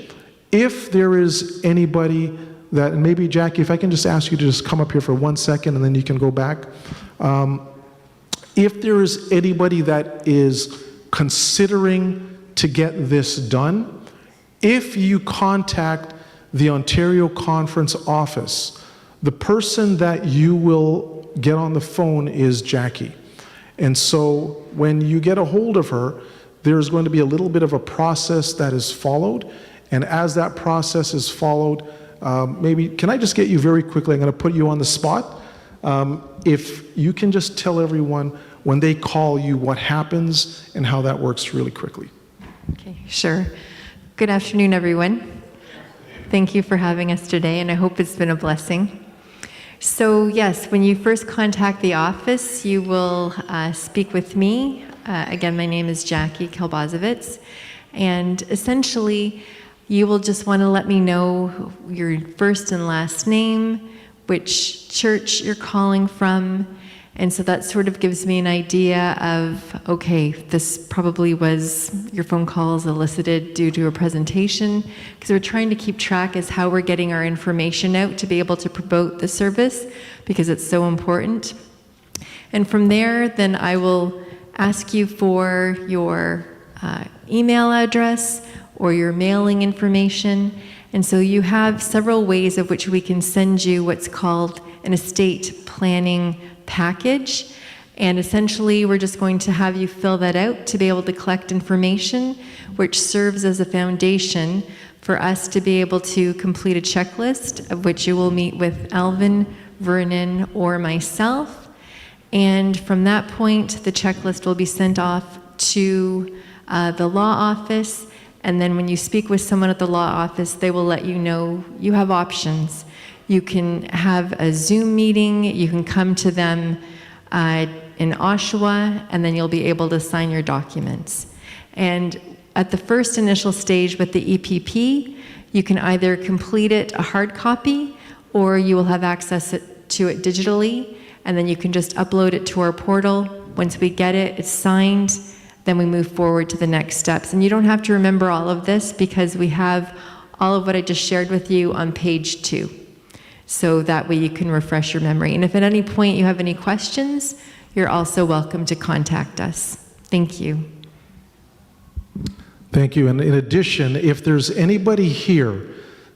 if there is anybody that, and maybe Jackie, if I can just ask you to just come up here for 1 second and then you can go back. If there is anybody that is considering to get this done, if you contact the Ontario Conference office, the person that you will get on the phone is Jackie. And so when you get a hold of her, there's going to be a little bit of a process that is followed. And as that process is followed, maybe, can I just get you very quickly, I'm going to put you on the spot. If you can just tell everyone when they call you what happens and how that works really quickly. Okay, sure. Good afternoon, everyone. Thank you for having us today, and I hope it's been a blessing. So yes, when you first contact the office, you will speak with me. Again, my name is Jackie Kilbazovitz, and essentially, you will just want to let me know your first and last name, which church you're calling from, and so that sort of gives me an idea of, okay, this probably was, your phone call is elicited due to a presentation, because we're trying to keep track as how we're getting our information out to be able to promote the service, because it's so important. And from there, then I will ask you for your email address or your mailing information. And so you have several ways of which we can send you what's called an estate planning package. And essentially, we're just going to have you fill that out to be able to collect information, which serves as a foundation for us to be able to complete a checklist, of which you will meet with Alvin, Vernon, or myself. And from that point, the checklist will be sent off to the law office. And then when you speak with someone at the law office, they will let you know you have options. You can have a Zoom meeting, you can come to them in Oshawa, and then you'll be able to sign your documents. And at the first initial stage with the EPP, you can either complete it a hard copy, or you will have access to it digitally, and then you can just upload it to our portal, Once we get it, it's signed, then we move forward to the next steps. And you don't have to remember all of this because we have all of what I just shared with you on page 2. So that way you can refresh your memory. And if at any point you have any questions, you're also welcome to contact us. Thank you. Thank you. And in addition, if there's anybody here,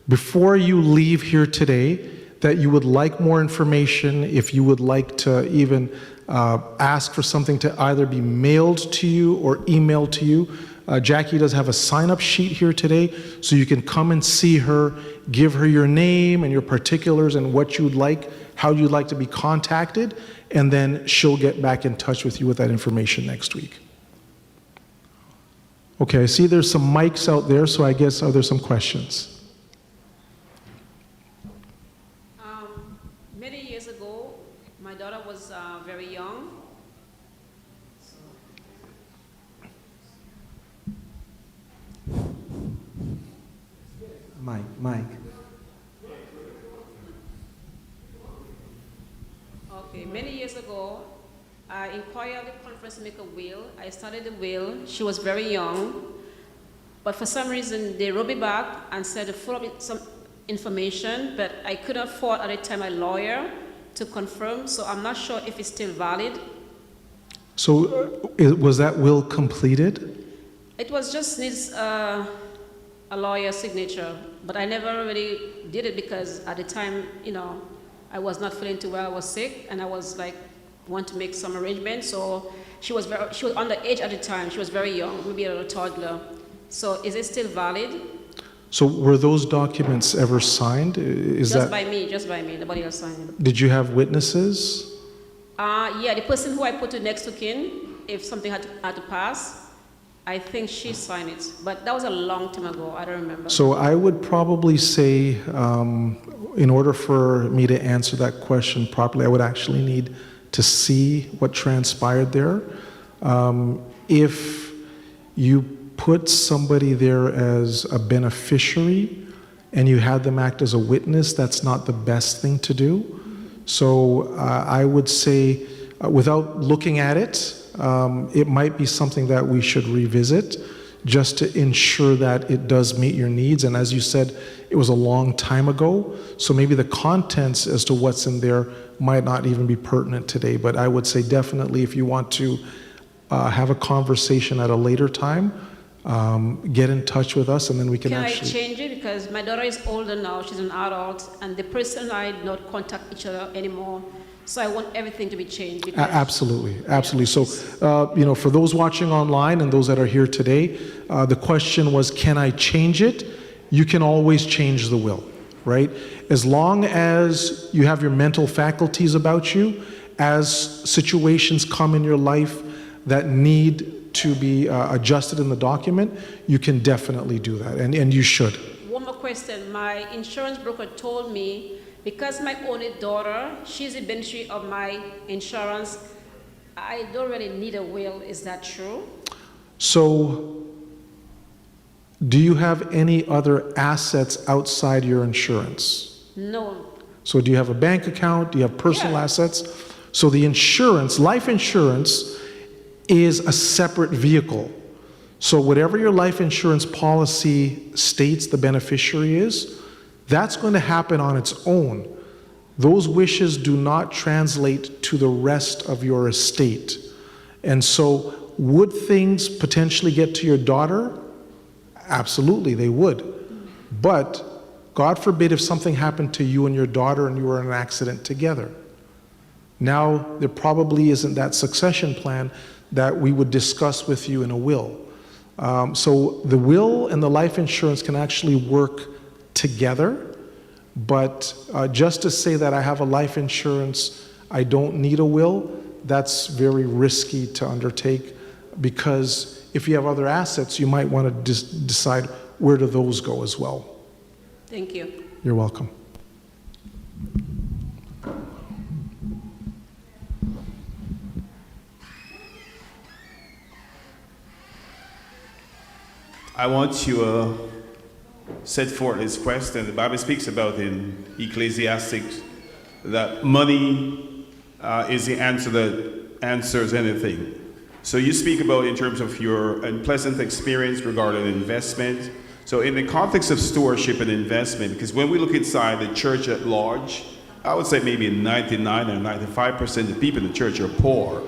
before you leave here today, that you would like more information, if you would like to even ask for something to either be mailed to you or emailed to you, Jackie does have a sign-up sheet here today, so you can come and see her, give her your name and your particulars and what you'd like, how you'd like to be contacted, and then she'll get back in touch with you with that information next week. Okay, I see there's some mics out there, so I guess, are there some questions? Many years ago, my daughter was very young. Mike. Okay, many years ago, I inquired at the conference to make a will. I started the will. She was very young, but for some reason they wrote me back and said to follow up some information, but I couldn't afford at the time a lawyer to confirm, so I'm not sure if it's still valid. So was that will completed? It was just needs a lawyer signature, but I never really did it because at the time, I was not feeling too well. I was sick, and I was like, want to make some arrangements. So she was underage at the time. She was very young, maybe a toddler. So is it still valid? So were those documents ever signed? Just by me. Nobody else signed it. Did you have witnesses? Yeah, the person who I put it next to kin, if something had to pass, I think she signed it. But that was a long time ago. I don't remember. So I would probably say, in order for me to answer that question properly, I would actually need to see what transpired there. If you put somebody there as a beneficiary and you had them act as a witness, that's not the best thing to do. So I would say, without looking at it, it might be something that we should revisit just to ensure that it does meet your needs. And as you said, it was a long time ago, so maybe the contents as to what's in there might not even be pertinent today. But I would say definitely if you want to have a conversation at a later time, get in touch with us and then we can actually... Can I change it? Because my daughter is older now, she's an adult, and the person and I don't contact each other anymore. So I want everything to be changed. Absolutely. So, for those watching online and those that are here today, the question was, can I change it? You can always change the will, right? As long as you have your mental faculties about you, as situations come in your life that need to be adjusted in the document, you can definitely do that, and you should. One more question. My insurance broker told me, because my only daughter, she's the beneficiary of my insurance, I don't really need a will. Is that true? So, do you have any other assets outside your insurance? No. So do you have a bank account? Do you have personal assets? So the insurance, life insurance, is a separate vehicle. So whatever your life insurance policy states the beneficiary is, that's going to happen on its own. Those wishes do not translate to the rest of your estate. And so would things potentially get to your daughter? Absolutely, they would. But God forbid if something happened to you and your daughter and you were in an accident together. Now, there probably isn't that succession plan that we would discuss with you in a will. So the will and the life insurance can actually work together, but just to say that I have a life insurance, I don't need a will, that's very risky to undertake, because if you have other assets, you might want to decide where do those go as well. Thank you. You're welcome. I want to set forth this question. The Bible speaks about in Ecclesiastes that money is the answer answers anything. So you speak about in terms of your unpleasant experience regarding investment. So in the context of stewardship and investment, because when we look inside the church at large, I would say maybe 99 or 95% of the people in the church are poor.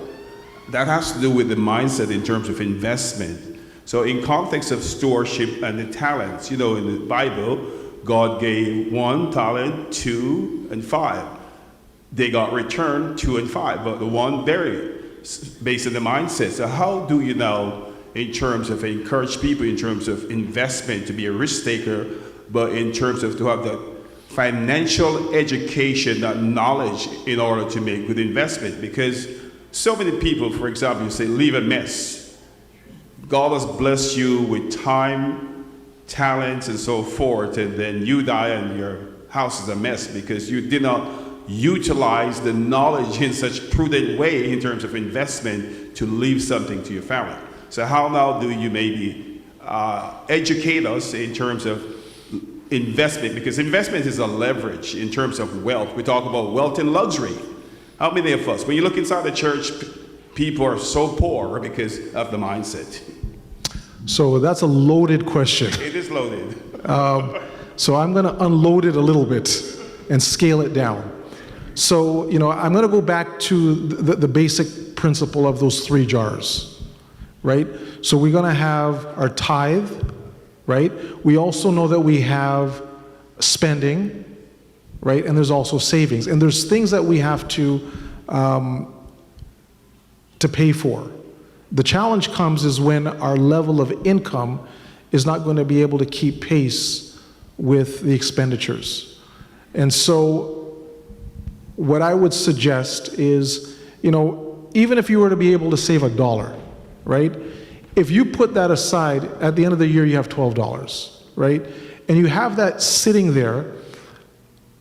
That has to do with the mindset in terms of investment. So in context of stewardship and the talents, in the Bible, God gave 1 talent, 2, and 5. They got returned 2 and 5, but the one buried based on the mindset. So how do you now, in terms of encourage people, in terms of investment, to be a risk taker, but in terms of to have that financial education, that knowledge in order to make good investment? Because so many people, for example, you say, leave a mess. God has blessed you with time, talents, and so forth, and then you die and your house is a mess because you did not utilize the knowledge in such prudent way in terms of investment to leave something to your family. So how now do you maybe educate us in terms of investment? Because investment is a leverage in terms of wealth. We talk about wealth and luxury. How many of us, when you look inside the church, people are so poor because of the mindset? So that's a loaded question. It is loaded. So I'm going to unload it a little bit and scale it down. So, I'm going to go back to the basic principle of those 3 jars, right? So we're going to have our tithe, right? We also know that we have spending, right? And there's also savings. And there's things that we have to pay for. The challenge comes is when our level of income is not going to be able to keep pace with the expenditures. And so what I would suggest is, even if you were to be able to save $1, right? If you put that aside, at the end of the year, you have $12, right? And you have that sitting there.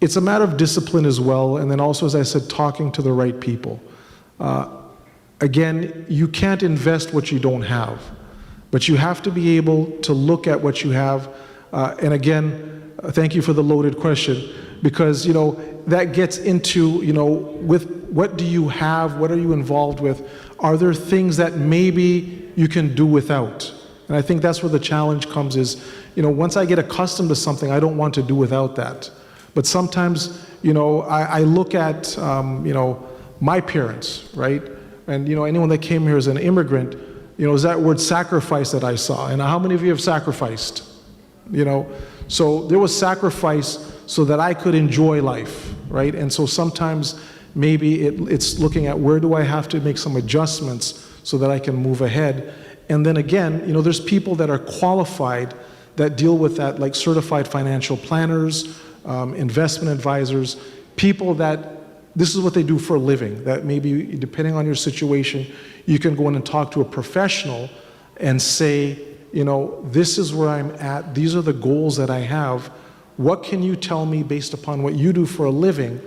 It's a matter of discipline as well, and then also, as I said, talking to the right people. Again, you can't invest what you don't have, but you have to be able to look at what you have. And again, thank you for the loaded question, because, that gets into, with what do you have, what are you involved with? Are there things that maybe you can do without? And I think that's where the challenge comes is, once I get accustomed to something, I don't want to do without that. But sometimes, I look at, my parents, right? And, anyone that came here as an immigrant, is that word sacrifice that I saw. And how many of you have sacrificed? So there was sacrifice so that I could enjoy life, right? And so sometimes maybe it's looking at where do I have to make some adjustments so that I can move ahead. And then again, there's people that are qualified that deal with that, like certified financial planners, investment advisors, people that this is what they do for a living, that maybe depending on your situation, you can go in and talk to a professional and say, this is where I'm at, these are the goals that I have. What can you tell me based upon what you do for a living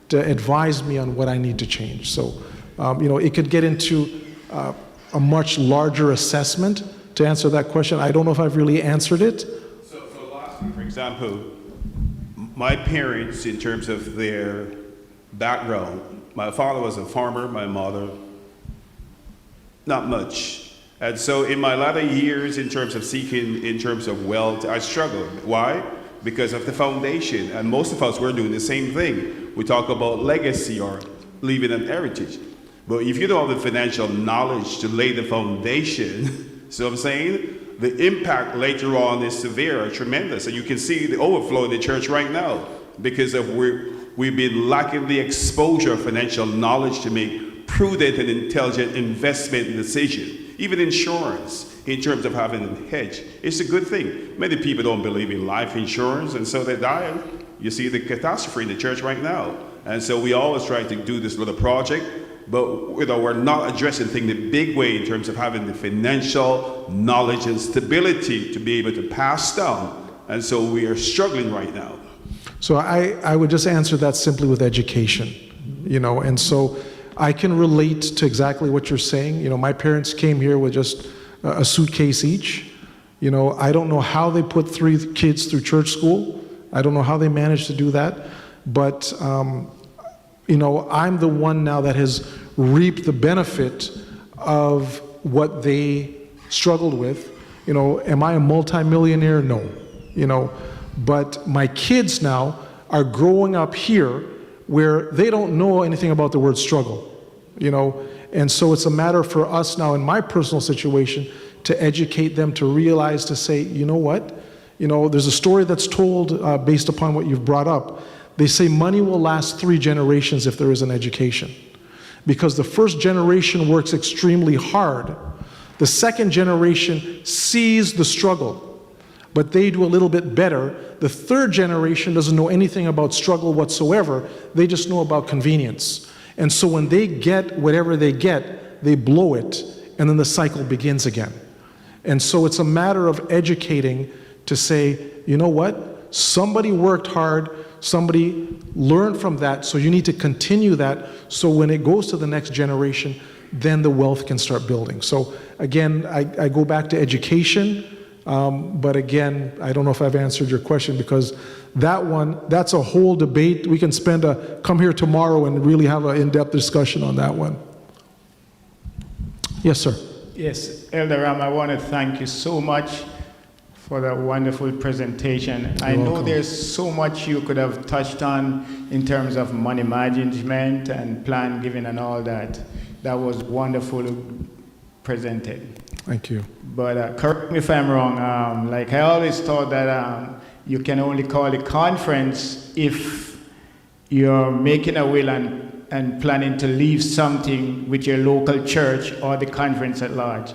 to advise me on what I need to change? So, it could get into a much larger assessment to answer that question. I don't know if I've really answered it. So lastly, for example, my parents, in terms of their background, my father was a farmer, my mother, not much. And so in my latter years, in terms of seeking, in terms of wealth, I struggled. Why? Because of the foundation. And most of us, we're doing the same thing. We talk about legacy or leaving an heritage. But if you don't have the financial knowledge to lay the foundation, see what I'm saying? The impact later on is severe or tremendous. And you can see the overflow in the church right now because of we've been lacking the exposure of financial knowledge to make prudent and intelligent investment decisions. Even insurance, in terms of having a hedge, it's a good thing. Many people don't believe in life insurance, and so they die. You see the catastrophe in the church right now. And so we always try to do this little project, but we're not addressing things the big way in terms of having the financial knowledge and stability to be able to pass down. And so we are struggling right now. So I would just answer that simply with education, and so I can relate to exactly what you're saying. My parents came here with just a suitcase each. I don't know how they put 3 kids through church school. I don't know how they managed to do that. But, I'm the one now that has reaped the benefit of what they struggled with. Am I a multimillionaire? No. But my kids now are growing up here where they don't know anything about the word struggle, And so it's a matter for us now in my personal situation to educate them, to realize, to say, you know what? There's a story that's told based upon what you've brought up. They say money will last 3 generations if there is an education. Because the first generation works extremely hard. The second generation sees the struggle, but they do a little bit better. The third generation doesn't know anything about struggle whatsoever. They just know about convenience. And so when they get whatever they get, they blow it, and then the cycle begins again. And so it's a matter of educating to say, you know what? Somebody worked hard, somebody learned from that, so you need to continue that, so when it goes to the next generation, then the wealth can start building. So again, I go back to education, but again, I don't know if I've answered your question, because that's a whole debate. We can come here tomorrow and really have an in-depth discussion on that one. Yes, sir. Yes, Elder Ram, I want to thank you so much for that wonderful presentation. I know there's so much you could have touched on in terms of money management and plan giving and all that. That was wonderfully presented. Thank you. But correct me if I'm wrong. I always thought that you can only call a conference if you're making a will and planning to leave something with your local church or the conference at large.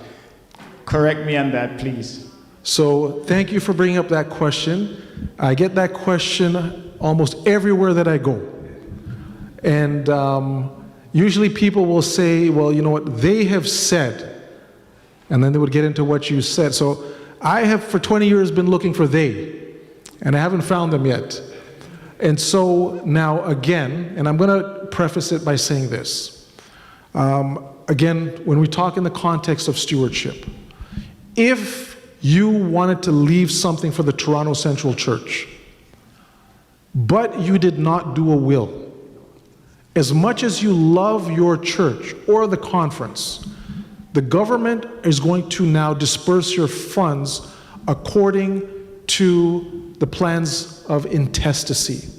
Correct me on that, please. So thank you for bringing up that question. I get that question almost everywhere that I go. And usually people will say, well, you know what, they have said, and then they would get into what you said. So I have for 20 years been looking for they, and I haven't found them yet. And so now again, and I'm going to preface it by saying this. Again, when we talk in the context of stewardship, if you wanted to leave something for the Toronto Central Church, but you did not do a will, as much as you love your church or the conference, the government is going to now disperse your funds according to the plans of intestacy.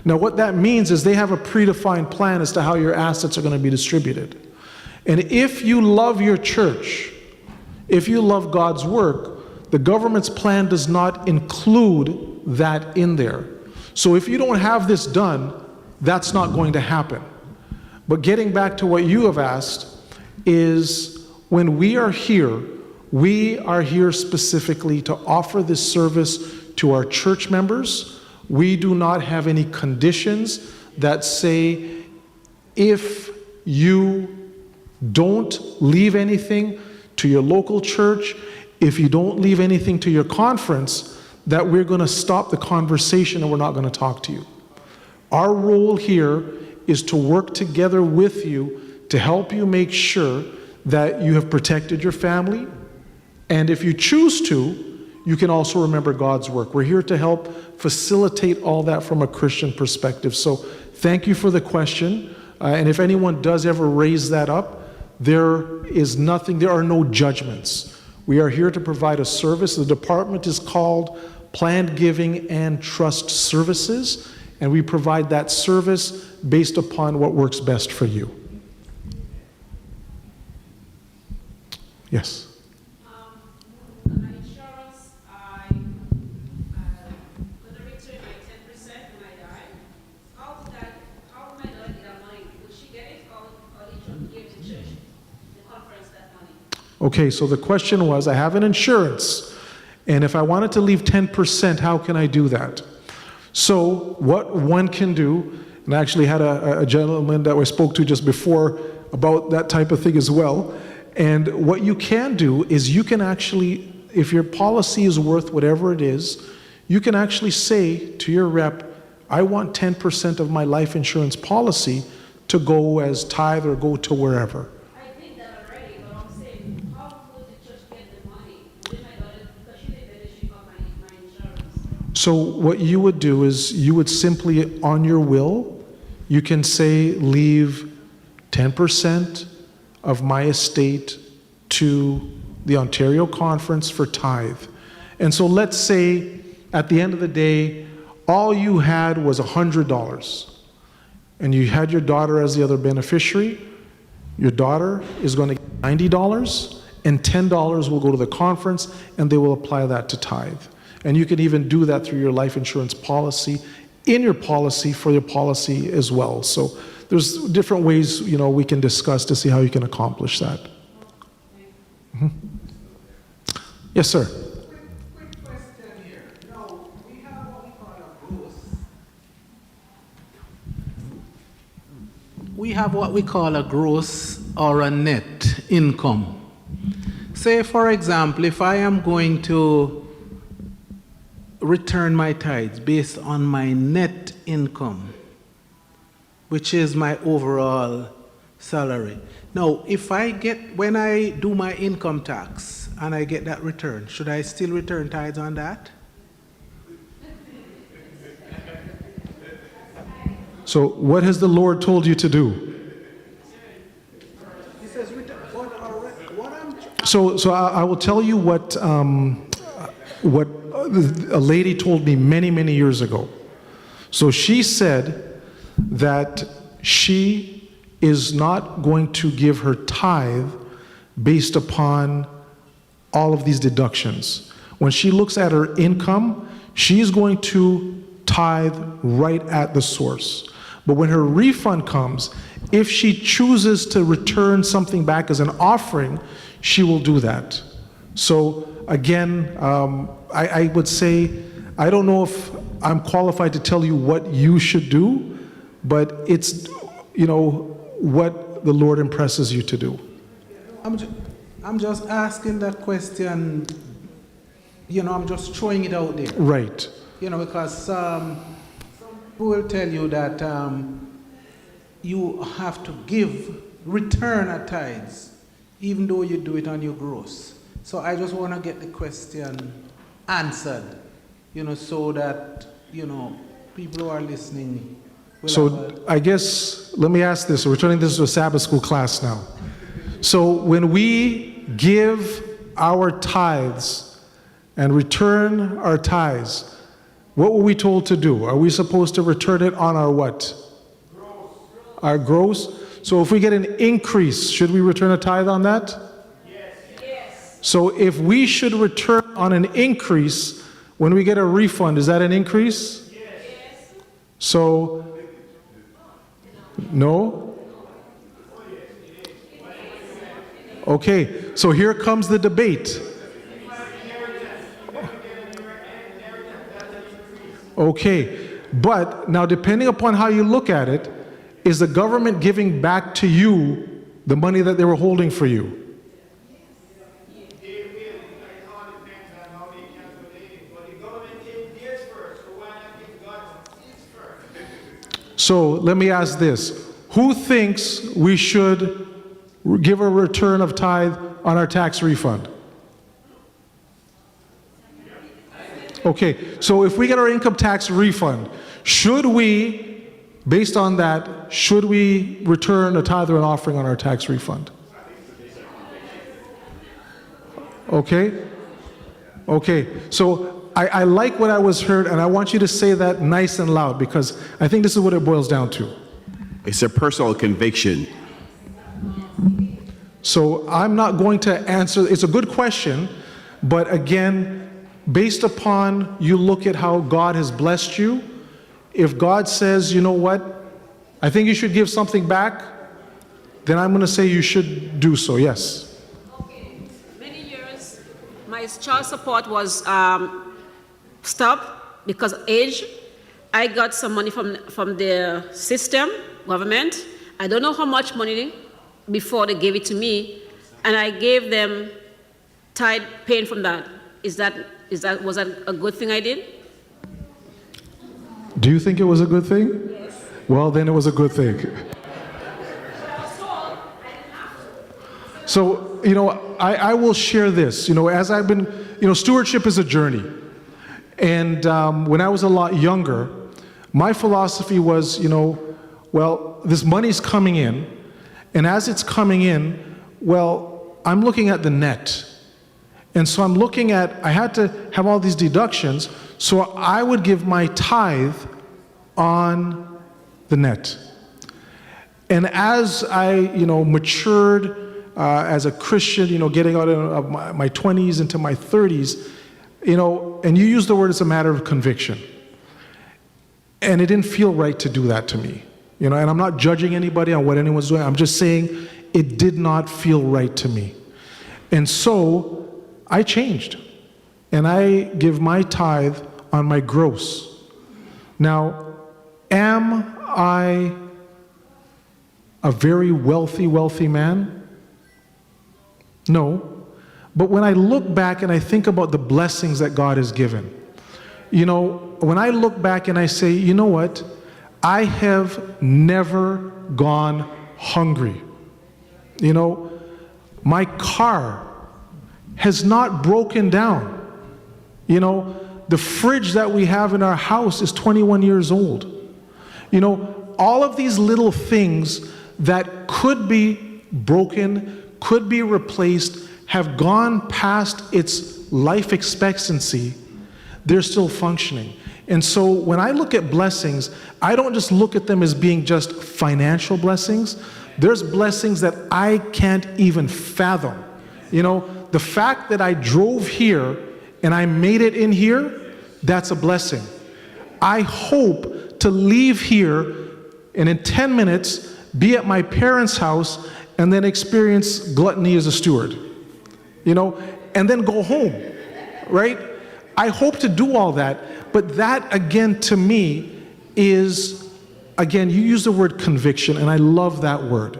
Now, what that means is they have a predefined plan as to how your assets are going to be distributed. And if you love your church, if you love God's work, the government's plan does not include that in there. So if you don't have this done, that's not going to happen. But getting back to what you have asked is, when we are here specifically to offer this service to our church members. We do not have any conditions that say if you don't leave anything to your local church, if you don't leave anything to your conference, that we're going to stop the conversation and we're not going to talk to you. Our role here is to work together with you to help you make sure that you have protected your family, and if you choose to, you can also remember God's work. We're here to help facilitate all that from a Christian perspective. So thank you for the question. And if anyone does ever raise that up, there are no judgments. We are here to provide a service. The department is called Planned Giving and Trust Services, and we provide that service based upon what works best for you. Yes. My insurance, I'm going to return my 10% when I die. How would my daughter get that money? Would she get it, or did you give the church, the conference, that money? Okay, so the question was, I have an insurance, and if I wanted to leave 10%, how can I do that? So what one can do, and I actually had a gentleman that I spoke to just before about that type of thing as well, and what you can do is you can actually, if your policy is worth whatever it is, you can actually say to your rep, I want 10% of my life insurance policy to go as tithe or go to wherever. I did that already, but I'm saying, how would the church get the money? Did my daughter, because she didn't benefit from my insurance? So what you would do is you would simply, on your will, you can say, leave 10% of my estate to the Ontario Conference for tithe. And so let's say at the end of the day, all you had was $100, and you had your daughter as the other beneficiary. Your daughter is going to get $90, and $10 will go to the conference, and they will apply that to tithe. And you can even do that through your life insurance policy, in your policy, for your policy as well. So there's different ways, we can discuss to see how you can accomplish that. Mm-hmm. Yes, sir. Quick question here. We have what we call a gross. We have what we call a gross or a net income. Say, for example, if I am going to return my tithes based on my net income, which is my overall salary. Now, when I do my income tax and I get that return, should I still return tithes on that? So what has the Lord told you to do? He says, So I will tell you what a lady told me many, many years ago. So she said that she is not going to give her tithe based upon all of these deductions. When she looks at her income, she's going to tithe right at the source. But when her refund comes, if she chooses to return something back as an offering, she will do that. So again, I would say, I don't know if I'm qualified to tell you what you should do, but it's, what the Lord impresses you to do. I'm just asking that question, I'm just throwing it out there. Right. Because some people will tell you that you have to return a tithes, even though you do it on your gross. So I just want to get the question answered, so that, people who are listening will So I guess, let me ask this, we're turning this to a Sabbath school class now. So when we give our tithes and return our tithes, what were we told to do? Are we supposed to return it on our what? Gross. Our gross? So if we get an increase, should we return a tithe on that? Yes. So if we should return on an increase, when we get a refund, is that an increase? Yes. So, no? Okay, so here comes the debate. Okay, but now depending upon how you look at it, is the government giving back to you the money that they were holding for you? So let me ask this. Who thinks we should give a return of tithe on our tax refund? Okay, so if we get our income tax refund, should we, based on that, should we return a tithe or an offering on our tax refund? Okay? Okay, so I like what I was heard, and I want you to say that nice and loud, because I think this is what it boils down to. It's a personal conviction. So I'm not going to answer, it's a good question, but again, based upon you look at how God has blessed you, if God says, you know what, I think you should give something back, then I'm going to say you should do so, yes. Okay. Many years, my child support was stopped because of age. I got some money from the system, government. I don't know how much money before they gave it to me, and I gave them tithe paying from that. Was that a good thing I did? Do you think it was a good thing? Yes. Well, then it was a good thing. So, I will share this. As I've been, stewardship is a journey. And when I was a lot younger, my philosophy was, well, this money's coming in, and as it's coming in, well, I'm looking at the net. And so I'm looking at, I had to have all these deductions, so I would give my tithe on the net. And as I, matured as a Christian, getting out of my 20s into my 30s, and you use the word as a matter of conviction. And it didn't feel right to do that to me. And I'm not judging anybody on what anyone's doing. I'm just saying it did not feel right to me. And so I changed. And I give my tithe on my gross. Now, am I a very wealthy man? No. But when I look back and I think about the blessings that God has given, when I look back and I say, you know what? I have never gone hungry. My car has not broken down. The fridge that we have in our house is 21 years old. All of these little things that could be broken, could be replaced, have gone past its life expectancy, they're still functioning. And so when I look at blessings, I don't just look at them as being just financial blessings. There's blessings that I can't even fathom. The fact that I drove here and I made it in here, that's a blessing. I hope to leave here and in 10 minutes be at my parents' house and then experience gluttony as a steward, and then go home, right? I hope to do all that, but that again to me is, again, you use the word conviction, and I love that word.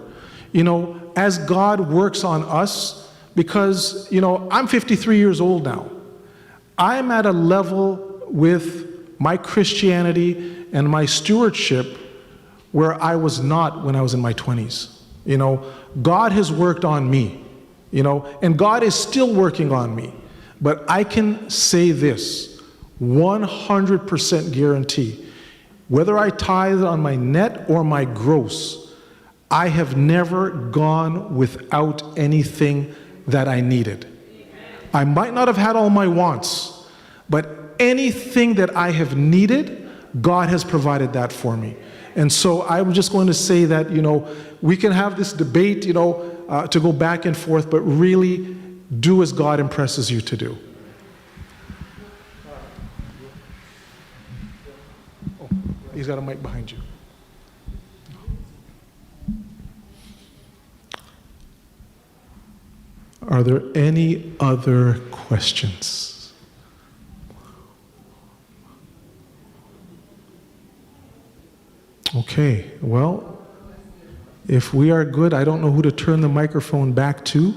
As God works on us, because, I'm 53 years old now. I'm at a level with my Christianity and my stewardship where I was not when I was in my 20s. God has worked on me, and God is still working on me. But I can say this, 100% guarantee, whether I tithe on my net or my gross, I have never gone without anything that I needed. I might not have had all my wants, but anything that I have needed, God has provided that for me. And so I'm just going to say that, we can have this debate, to go back and forth, but really do as God impresses you to do. Oh, he's got a mic behind you. Are there any other questions? Okay, well, if we are good, I don't know who to turn the microphone back to.